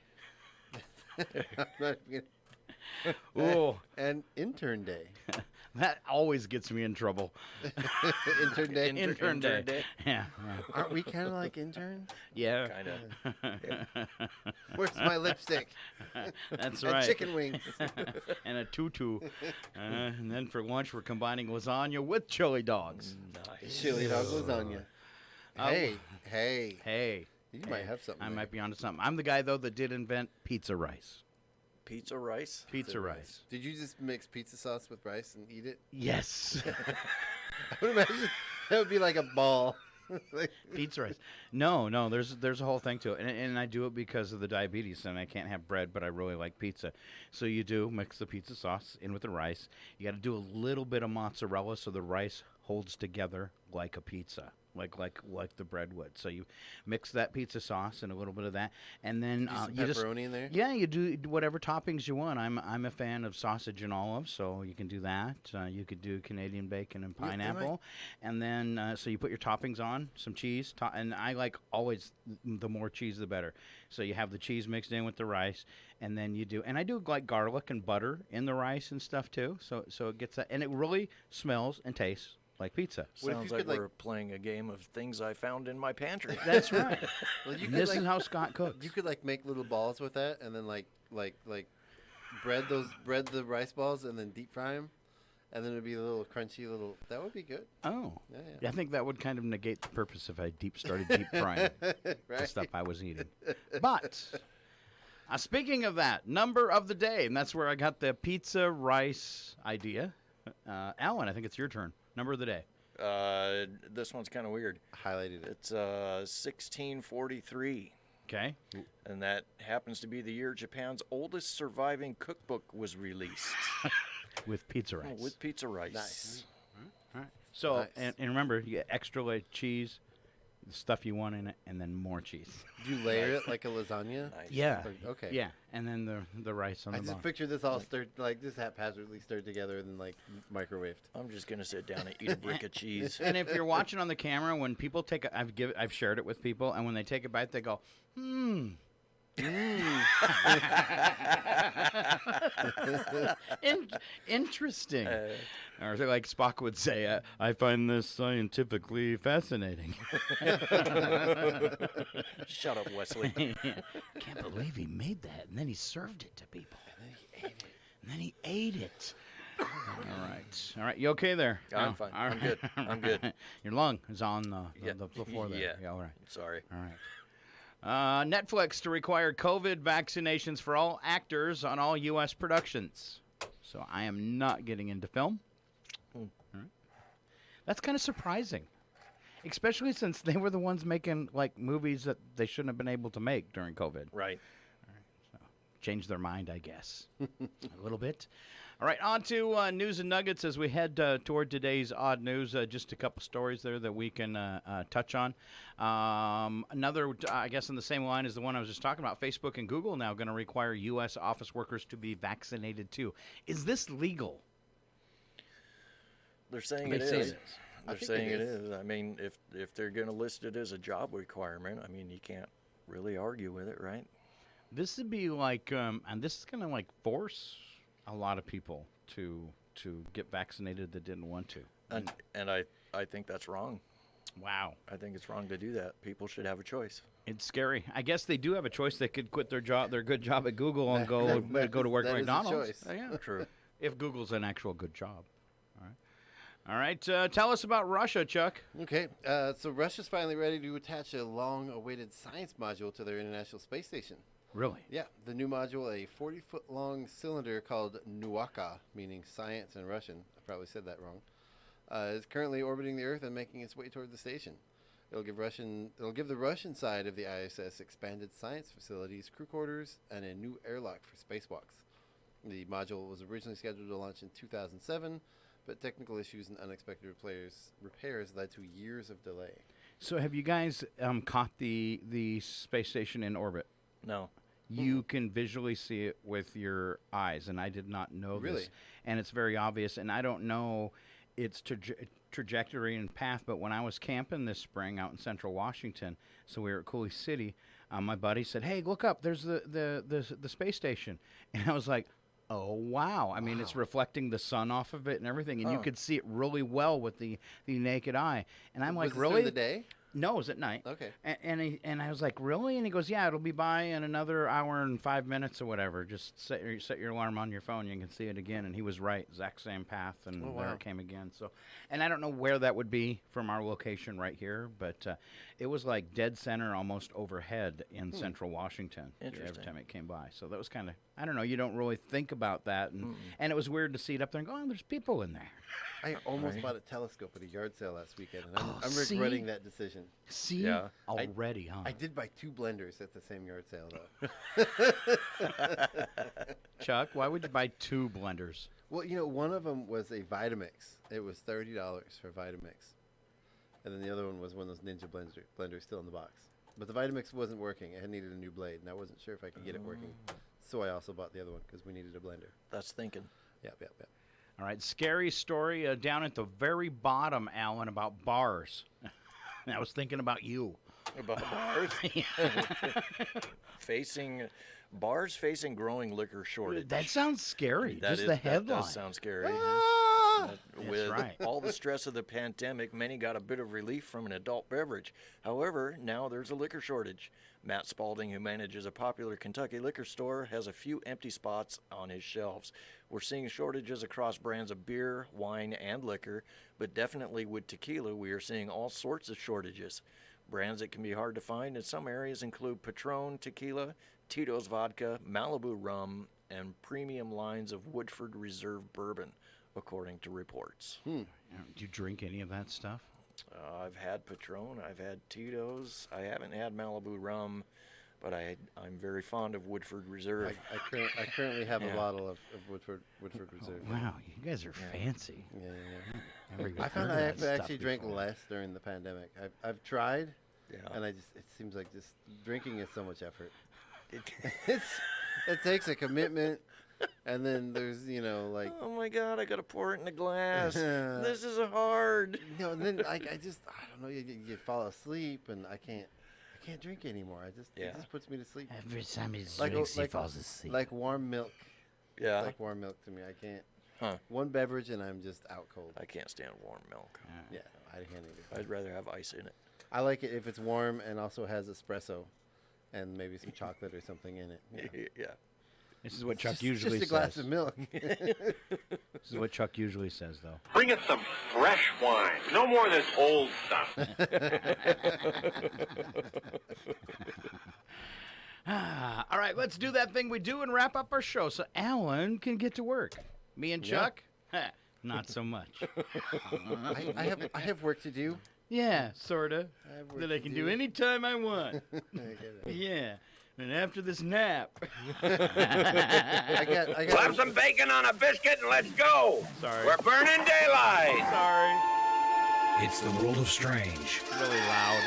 Ooh. And Intern Day. That always gets me in trouble. Intern Day. Intern day. Yeah. Aren't we kind of like interns? Yeah. Kind of. Where's my lipstick? That's and right. Chicken wings. And a tutu. And then for lunch, we're combining lasagna with chili dogs. Nice. Chili dog lasagna. Hey. You might have something. I there. might be onto something. I'm the guy, though, that did invent pizza rice. Pizza rice? Pizza rice. Did you just mix pizza sauce with rice and eat it? Yes. I would imagine that would be like a ball. Pizza rice. No, there's a whole thing to it. And I do it because of the diabetes, and I can't have bread, but I really like pizza. So you do mix the pizza sauce in with the rice. You got to do a little bit of mozzarella so the rice holds together like a pizza. Like the bread would. So you mix that pizza sauce and a little bit of that, and then you just pepperoni in there. Yeah, you do whatever toppings you want. I'm a fan of sausage and olive, so you can do that. You could do Canadian bacon and pineapple, and then so you put your toppings on, some cheese, and I like always the more cheese the better. So you have the cheese mixed in with the rice, and then you do, and I do like garlic and butter in the rice and stuff too. So it gets that, and it really smells and tastes like pizza. Sounds like we're playing a game of things I found in my pantry. That's right. Well, This is how Scott cooks. You could make little balls with that, and then bread the rice balls, and then deep fry them, and then it'd be a little crunchy little. That would be good. Oh, yeah. I think that would kind of negate the purpose if I started deep frying the stuff I was eating. But Speaking of that, number of the day, and that's where I got the pizza rice idea. Alan, I think it's your turn. Number of the day. This one's kind of weird. Highlighted it. It's 1643. Okay. And that happens to be the year Japan's oldest surviving cookbook was released. With pizza rice. With pizza rice. Nice. All right. So, Nice. and remember, you get extra cheese, the stuff you want in it, and then more cheese. Do you layer it like a lasagna? Nice. Yeah. Okay. Yeah, and then the rice on I the just bottom. picture this all stirred, like this haphazardly stirred together and then like microwaved. I'm just going to sit down and eat a brick of cheese. And if you're watching on the camera, when people take I've shared it with people, and when they take a bite, they go, interesting. Or like Spock would say, I find this scientifically fascinating. Shut up, Wesley. Can't believe he made that, and then he served it to people. And then he ate it. All right. You okay there? I'm fine. All I'm good. I'm good. Your lung is on the floor there. Yeah. All right. Sorry. All right. Netflix to require COVID vaccinations for all actors on all U.S. productions. So I am not getting into film. All right. That's kind of surprising, especially since they were the ones making like movies that they shouldn't have been able to make during COVID. Right. So change their mind, I guess, a little bit. All right, on to news and nuggets as we head toward today's odd news. Just a couple stories there that we can touch on. Another, I guess, in the same line as the one I was just talking about, Facebook and Google now going to require U.S. office workers to be vaccinated too. Is this legal? They're saying They it say is. it is. They're saying it is. I mean, if they're going to list it as a job requirement, I mean, you can't really argue with it, right? This would be like, and this is going to like force a lot of people to get vaccinated that didn't want to. And I think that's wrong. Wow. I think it's wrong to do that. People should have a choice. It's scary. I guess they do have a choice. They could quit their good job at Google, and go to work at McDonald's. That is a choice. Yeah, true. If Google's an actual good job. All right. Tell us about Russia, Chuck. Okay, so Russia's finally ready to attach a long-awaited science module to their International Space Station. Really? Yeah, the new module, a 40-foot-long cylinder called Nuaka, meaning science in Russian. I probably said that wrong. Is currently orbiting the Earth and making its way toward the station. It'll give the Russian side of the ISS expanded science facilities, crew quarters, and a new airlock for spacewalks. The module was originally scheduled to launch in 2007, but technical issues and unexpected repairs led to years of delay. So have you guys caught the space station in orbit? No. You can visually see it with your eyes, and I did not know Really? this. And it's very obvious, and I don't know its trajectory and path, but when I was camping this spring out in central Washington, so we were at Cooley City, my buddy said, hey, look up, there's the space station. And I was like, oh, wow. I mean, it's reflecting the sun off of it and everything, and you could see it really well with the naked eye. And I'm like, Was this really? during the day? No, it was at night. Okay. And I was like, really? And he goes, yeah, it'll be by in another hour and 5 minutes or whatever. Just set your alarm on your phone. You can see it again. And he was right. Exact same path. And there it came again. So, and I don't know where that would be from our location right here, but it was like dead center almost overhead in central Washington every time it came by. So that was kind of, I don't know, you don't really think about that. And it was weird to see it up there and go, oh, there's people in there. I almost bought a telescope at a yard sale last weekend, and I'm regretting that decision. See? Yeah. Already, huh? I did buy 2 blenders at the same yard sale, though. Chuck, why would you buy 2 blenders? Well, you know, one of them was a Vitamix. It was $30 for Vitamix. And then the other one was one of those Ninja blenders still in the box. But the Vitamix wasn't working. I needed a new blade, and I wasn't sure if I could get it working. So I also bought the other one because we needed a blender. That's thinking. Yep. All right, scary story down at the very bottom, Alan, about bars. I was thinking about you. About bars? Bars facing growing liquor shortage. That sounds scary. Just the headline. That does sound scary. With right. all the stress of the pandemic, many got a bit of relief from an adult beverage. However, now there's a liquor shortage. Matt Spalding, who manages a popular Kentucky liquor store, has a few empty spots on his shelves. We're seeing shortages across brands of beer, wine, and liquor, but definitely with tequila, we are seeing all sorts of shortages. Brands that can be hard to find in some areas include Patron tequila, Tito's vodka, Malibu rum, and premium lines of Woodford Reserve bourbon, according to reports. Do you drink any of that stuff? I've had Patron, I've had Tito's, I haven't had Malibu rum, but I'm very fond of Woodford Reserve. I currently have a bottle of Woodford Reserve. Wow, you guys are fancy. Yeah. I found I actually drank less during the pandemic. I've tried, and it seems like just drinking is so much effort. It takes a commitment, and then there's like, oh my God, I gotta pour it in a glass. This is hard. And then I don't know, you fall asleep, and I can't drink anymore. It just puts me to sleep. Every time he drinks, he falls asleep. Like warm milk. Yeah. It's like warm milk to me. I can't. One beverage and I'm just out cold. I can't stand warm milk. Yeah, I can't either. I'd rather have ice in it. I like it if it's warm and also has espresso, and maybe some chocolate or something in it. Yeah. This is what Chuck usually says. Just a glass of milk. This is what Chuck usually says, though. Bring us some fresh wine. No more of this old stuff. All right, let's do that thing we do and wrap up our show so Alan can get to work. Me and Chuck? Not so much. I have work to do. Yeah, sort of. That I can do anytime I want. Yeah. And after this nap. I got Slap some bacon on a biscuit and let's go. Sorry. We're burning daylight. Sorry. It's the world of strange. Really loud.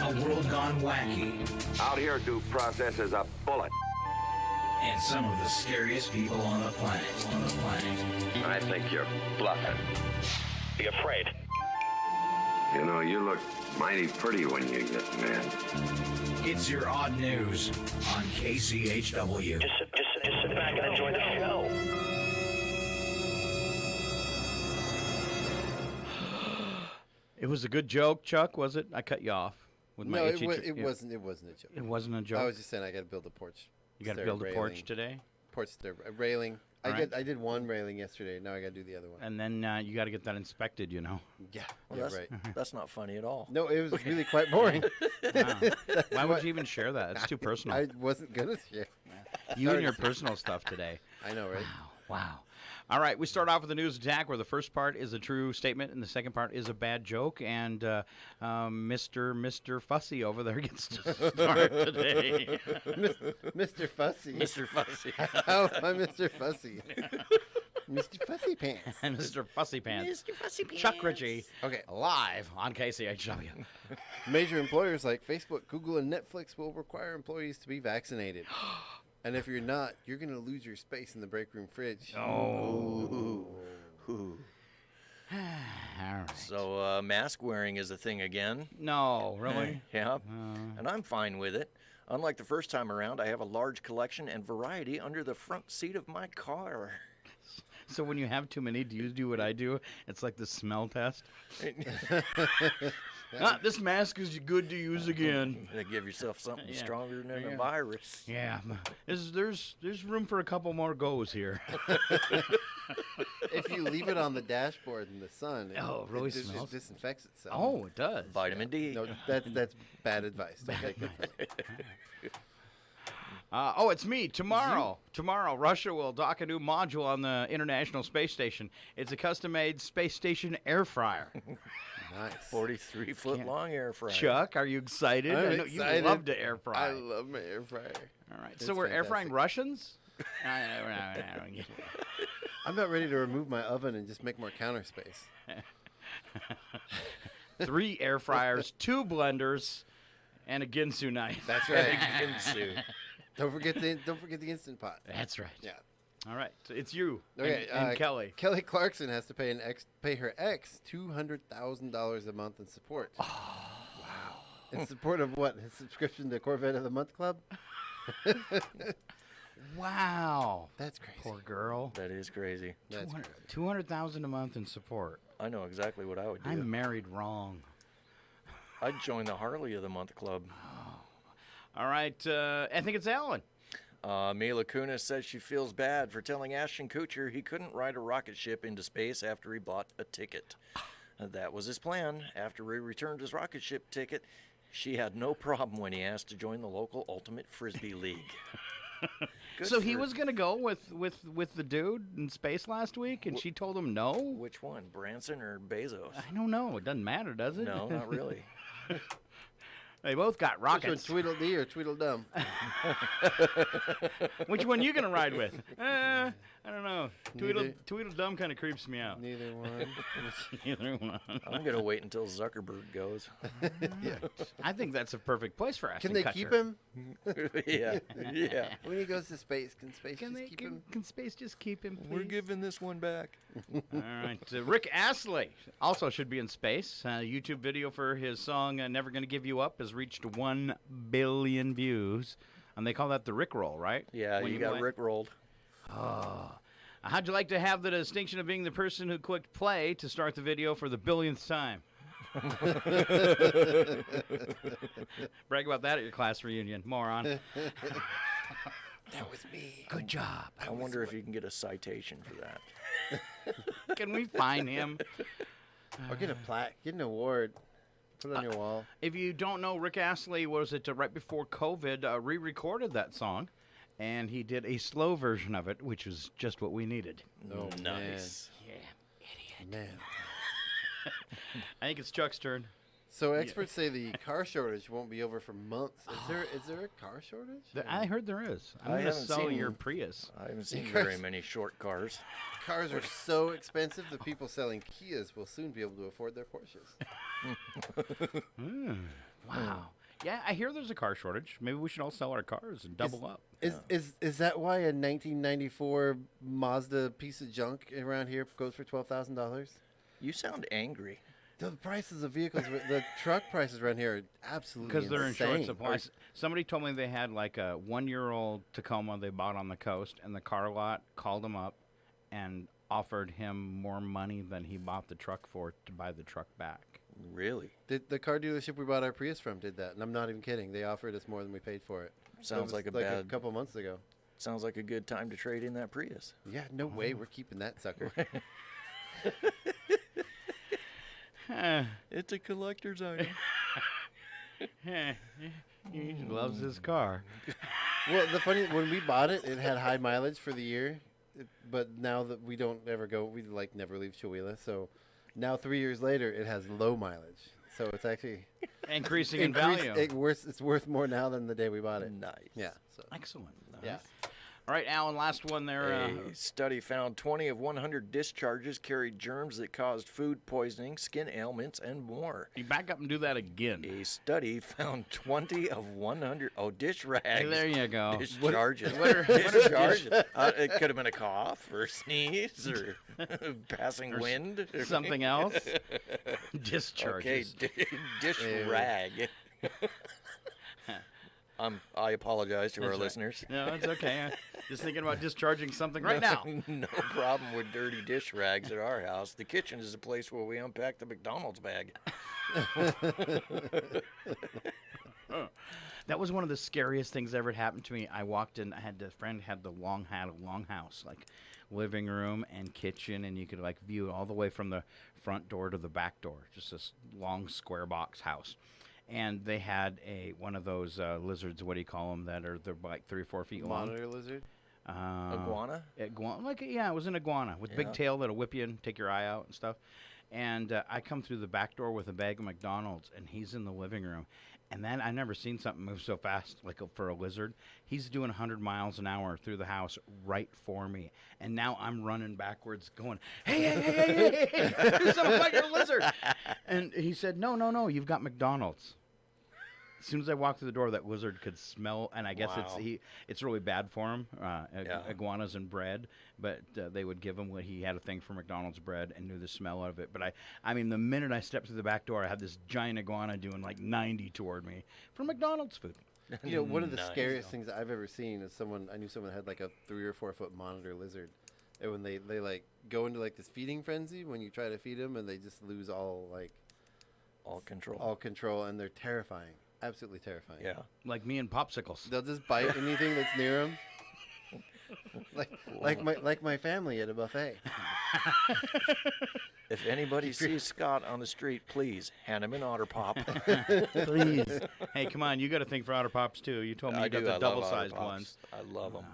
A world gone wacky. Out here, due process is a bullet. And some of the scariest people on the planet. I think you're bluffing. Be afraid. You know, you look mighty pretty when you get mad. It's your odd news on KCHW. Just sit back and enjoy the show. It was a good joke, Chuck, was it? I cut you off. With my it wasn't a joke. It wasn't a joke? I was just saying I got to build a porch. You got to build a porch today? Porch stair railing. Right. I did one railing yesterday. Now I got to do the other one. And then you got to get that inspected, Yeah. Well, Yeah, that's, right. that's not funny at all. No, it was really quite boring. Wow. Why would you even share that? It's too personal. I wasn't going to share. You and your personal stuff today. I know, right? Wow. All right, we start off with the news attack where the first part is a true statement and the second part is a bad joke. And Mr. Fussy over there gets to start today. Mr. Fussy. Mr. Fussy. How am I Mr. Fussy? Mr. Fussy Pants. And Mr. Fussy Pants. Mr. Fussy Pants. Chuck Ritchie. Okay. Live on KCHW. Major employers like Facebook, Google, and Netflix will require employees to be vaccinated. And if you're not, you're going to lose your space in the break room fridge. Oh. All right. So mask wearing is a thing again. No, really? Yeah. And I'm fine with it. Unlike the first time around, I have a large collection and variety under the front seat of my car. So when you have too many, do you do what I do? It's like the smell test. This mask is good to use again. Give yourself something stronger than a virus. Yeah, there's room for a couple more goes here. If you leave it on the dashboard in the sun, really it smells? It disinfects itself. Oh, it does. Vitamin D. No, that's bad advice. Don't take that from me. It's me. Tomorrow, Russia will dock a new module on the International Space Station. It's a custom-made space station air fryer. Nice. 43-foot-long air fryer. Chuck, are you excited? I'm I know excited. you love to air fry. I love my air fryer. All right, It's so we're air frying fantastic. Russians? I don't get it. I'm about ready to remove my oven and just make more counter space. 3 air fryers, 2 blenders, and a Ginsu knife. That's right. Ginsu. Don't forget the Instant Pot. That's right. Yeah. All right, so it's you Okay, and Kelly. Kelly Clarkson has to pay her ex $200,000 a month in support. Oh, wow! In support of what? His subscription to Corvette of the Month Club. Wow, that's crazy. Poor girl. That is crazy. That's $200,000 a month in support. I know exactly what I would do. I'm married wrong. I'd join the Harley of the Month Club. All right, I think it's Alan. Mila Kunis says she feels bad for telling Ashton Kutcher he couldn't ride a rocket ship into space after he bought a ticket. That was his plan. After he returned his rocket ship ticket, She had no problem when he asked to join the local Ultimate Frisbee League. So he was going to go with the dude in space last week, and she told him no? Which one, Branson or Bezos? I don't know. It doesn't matter, does it? No, not really. They both got rockets. Tweedledee or Tweedledum? Which one you going to ride with? I don't know. Tweedledum kind of creeps me out. Neither one. Neither one. I'm going to wait until Zuckerberg goes. I think that's a perfect place for Ashton Can they Kutcher. keep him? Yeah. When he goes to space, can space just keep him? Can space just keep him, please? We're giving this one back. All right. Rick Astley also should be in space. A YouTube video for his song Never Gonna Give You Up has reached 1 billion views. And they call that the Rick roll, right? Yeah, When you got play? Rick rolled. Oh. How'd you like to have the distinction of being the person who clicked play to start the video for the billionth time? Brag about that at your class reunion, moron. That was me. Good job. I wonder if you can get a citation for that. Can we find him? Or get a plaque, get an award, put it on your wall. If you don't know, Rick Astley, was it right before COVID, re-recorded that song, and he did a slow version of it, which was just what we needed. Oh, nice. Yeah, idiot. Man. I think it's Chuck's turn. So experts say the car shortage won't be over for months. Is there a car shortage? I heard there is. I'm going to sell your Prius. I haven't seen very many short cars. Cars are so expensive, the people selling Kias will soon be able to afford their Porsches. Wow. Yeah, I hear there's a car shortage. Maybe we should all sell our cars and double up. Is that why a 1994 Mazda piece of junk around here goes for $12,000? You sound angry. The prices of vehicles, the truck prices around here are absolutely Because they're in short insane. supply. Somebody told me they had like a 1-year-old Tacoma they bought on the coast, and the car lot called him up and offered him more money than he bought the truck for to buy the truck back. Really? The car dealership we bought our Prius from did that, and I'm not even kidding. They offered us more than we paid for it. Sounds like a couple months ago. Sounds like a good time to trade in that Prius. Yeah, no way. We're keeping that sucker. It's a collector's item. He loves his car. Well, when we bought it, it had high mileage for the year, but now that we don't ever go, we never leave Chihuahua. So now 3 years later, it has low mileage. So it's actually increasing in value. It's worth more now than the day we bought it. Nice. Yeah. So. Excellent. Yeah. All right, Alan, last one there. A study found 20 of 100 discharges carried germs that caused food poisoning, skin ailments, and more. You back up and do that again. A study found 20 of 100. Oh, dish rags. Hey, there you go. Discharges. Discharges. It could have been a cough or a sneeze or passing Or wind. Or something else. Discharges. Okay, dish rag. I apologize to our listeners. No, it's okay. Just thinking about discharging something right now. No problem with dirty dish rags at our house. The kitchen is a place where we unpack the McDonald's bag. That was one of the scariest things ever happened to me. I walked in. I had a friend had a long house, like living room and kitchen, and you could like view it all the way from the front door to the back door. Just this long square box house. And they had one of those lizards. What do you call them? They're like 3 or 4 feet long. Monitor lizard. Iguana. It was an iguana with big tail that'll whip you and take your eye out and stuff. And I come through the back door with a bag of McDonald's, and he's in the living room. And then I never seen something move so fast, like for a lizard. He's doing 100 miles an hour through the house right for me. And now I'm running backwards going, hey, there's a fucking lizard. And he said, no, you've got McDonald's. As soon as I walked through the door, that lizard could smell, and I guess it's really bad for him, iguanas and bread, but they would give him he had a thing for McDonald's bread and knew the smell of it. But I mean, the minute I stepped through the back door, I had this giant iguana doing like 90 toward me for McDonald's food. You know, one of the scariest things I've ever seen is I knew someone had like a 3 or 4 foot monitor lizard. And when they like go into like this feeding frenzy when you try to feed them, and they just lose all control, and they're terrifying. Absolutely terrifying. Yeah. Like me and popsicles. They'll just bite anything that's near them. like my family at a buffet. If anybody sees Scott on the street, please hand him an Otter Pop. Please. Hey, come on. You got to think for Otter Pops, too. You told me you got the double-sized ones. I love them.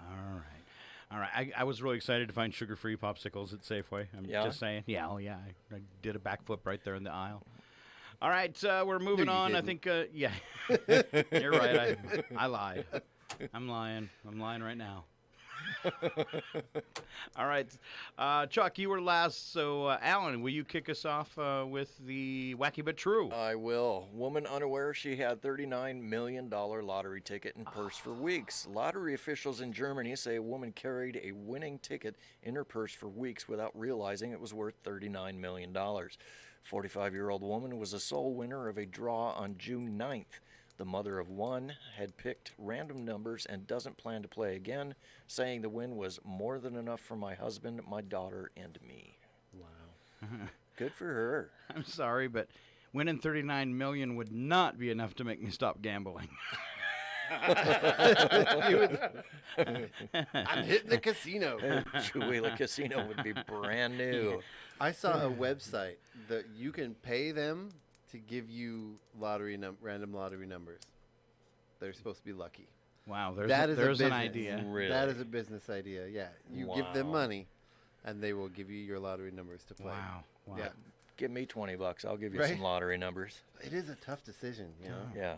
All right. I was really excited to find sugar-free popsicles at Safeway. I'm just saying. Yeah, I did a backflip right there in the aisle. All right, we're moving on. I think, yeah. You're right. I lied. I'm lying right now. All right. Chuck, you were last. So, Alan, will you kick us off with the wacky but true? I will. Woman unaware she had $39 million lottery ticket in purse for weeks. Lottery officials in Germany say a woman carried a winning ticket in her purse for weeks without realizing it was worth $39 million. 45-year-old woman was the sole winner of a draw on June 9th. The mother of one had picked random numbers and doesn't plan to play again, saying the win was more than enough for my husband, my daughter, and me. Wow. Good for her. I'm sorry, but winning $39 million would not be enough to make me stop gambling. I'm hitting the casino. Chewila Casino would be brand new. I saw a website that you can pay them to give you random lottery numbers. They're supposed to be lucky. Wow, there's an idea. Really? That is a business idea. Yeah, you give them money, and they will give you your lottery numbers to play. Wow. Yeah. Give me $20. I'll give you some lottery numbers. It is a tough decision, you know. Yeah.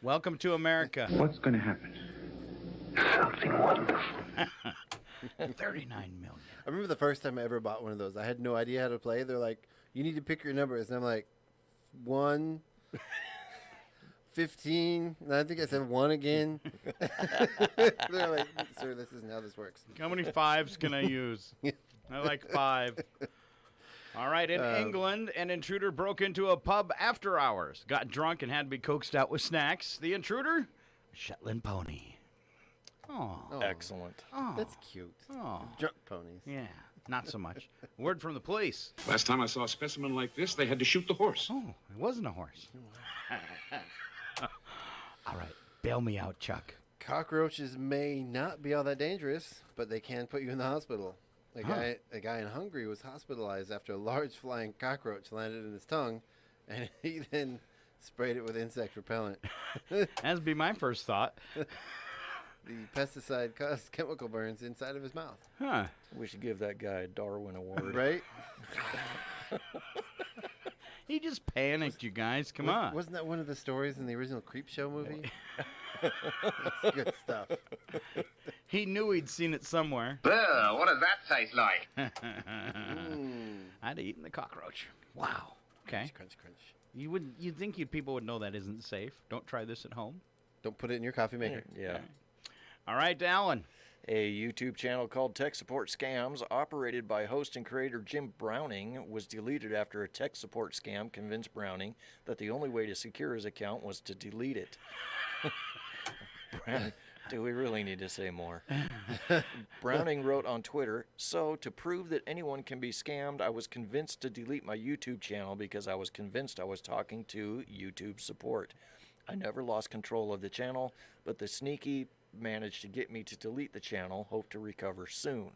Welcome to America. What's going to happen? Something wonderful. 39 million. I remember the first time I ever bought one of those. I had no idea how to play. They're like, you need to pick your numbers. And I'm like, 1, 15. And I think I said 1 again. They're like, sir, this isn't how this works. How many 5s can I use? I like 5. All right, in England, an intruder broke into a pub after hours, got drunk, and had to be coaxed out with snacks. The intruder? A Shetland pony. Oh. Excellent. Oh. That's cute. Oh. Drunk ponies. Yeah, not so much. Word from the police. Last time I saw a specimen like this, they had to shoot the horse. Oh, it wasn't a horse. All right, bail me out, Chuck. Cockroaches may not be all that dangerous, but they can put you in the hospital. A guy in Hungary was hospitalized after a large flying cockroach landed in his tongue, and he then sprayed it with insect repellent. That'd be my first thought. The pesticide caused chemical burns inside of his mouth. Huh. We should give that guy a Darwin Award. Right? He just panicked, you guys. Come on. Wasn't that one of the stories in the original Creepshow movie? That's good stuff. He knew he'd seen it somewhere. Ugh, what does that taste like? I'd eaten the cockroach. Wow. Okay. Crunch, crunch. You'd think people would know that isn't safe. Don't try this at home. Don't put it in your coffee maker. Yeah. Okay. All right, Alan. A YouTube channel called Tech Support Scams, operated by host and creator Jim Browning, was deleted after a tech support scam convinced Browning that the only way to secure his account was to delete it. Do we really need to say more? Browning wrote on Twitter, "So, to prove that anyone can be scammed, I was convinced to delete my YouTube channel because I was convinced I was talking to YouTube support. I never lost control of the channel, but the sneaky managed to get me to delete the channel, hope to recover soon."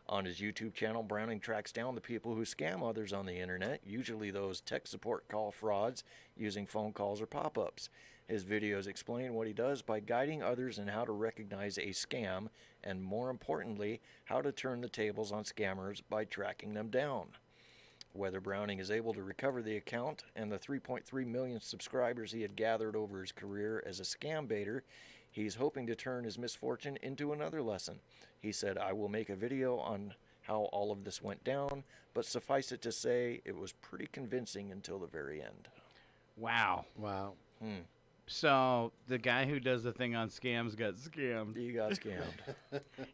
On his YouTube channel, Browning tracks down the people who scam others on the internet, usually those tech support call frauds using phone calls or pop-ups. His videos explain what he does by guiding others in how to recognize a scam and, more importantly, how to turn the tables on scammers by tracking them down. Whether Browning is able to recover the account and the 3.3 million subscribers he had gathered over his career as a scam baiter, he's hoping to turn his misfortune into another lesson. He said, "I will make a video on how all of this went down, but suffice it to say, it was pretty convincing until the very end." Wow. Wow. So the guy who does the thing on scams got scammed. You got scammed.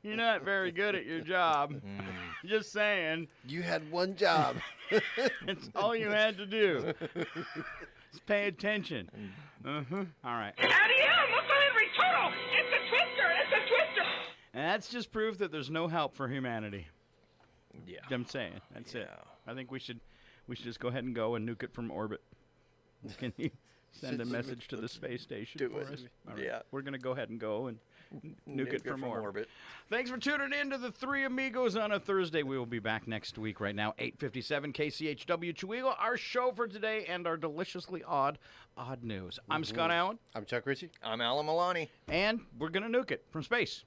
You're not very good at your job. Just saying. You had one job. It's all you had to do. Just pay attention. All right. Adios, look at every turtle! It's a twister! It's a twister! And that's just proof that there's no help for humanity. Yeah. I'm saying. That's it. I think we should just go ahead and go and nuke it from orbit. Send a message to the space station do for it. us. All right. Yeah. We're going to go ahead and go and nuke it from orbit. orbit. Thanks for tuning in to the Three Amigos on a Thursday. We will be back next week right now, 8:57 KCHW Chihuahua. Our show for today and our deliciously odd news. I'm Scott Allen. I'm Chuck Ritchie. I'm Alan Milani. And we're going to nuke it from space.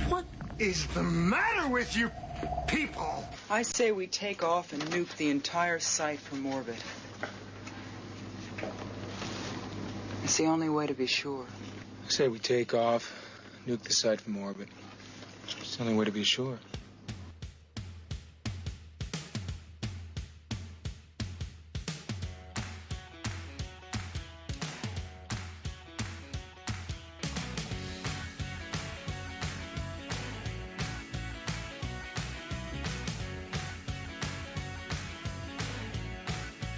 What is the matter with you people? I say we take off and nuke the entire site from orbit. It's the only way to be sure. I say we take off, nuke the site from orbit. It's the only way to be sure.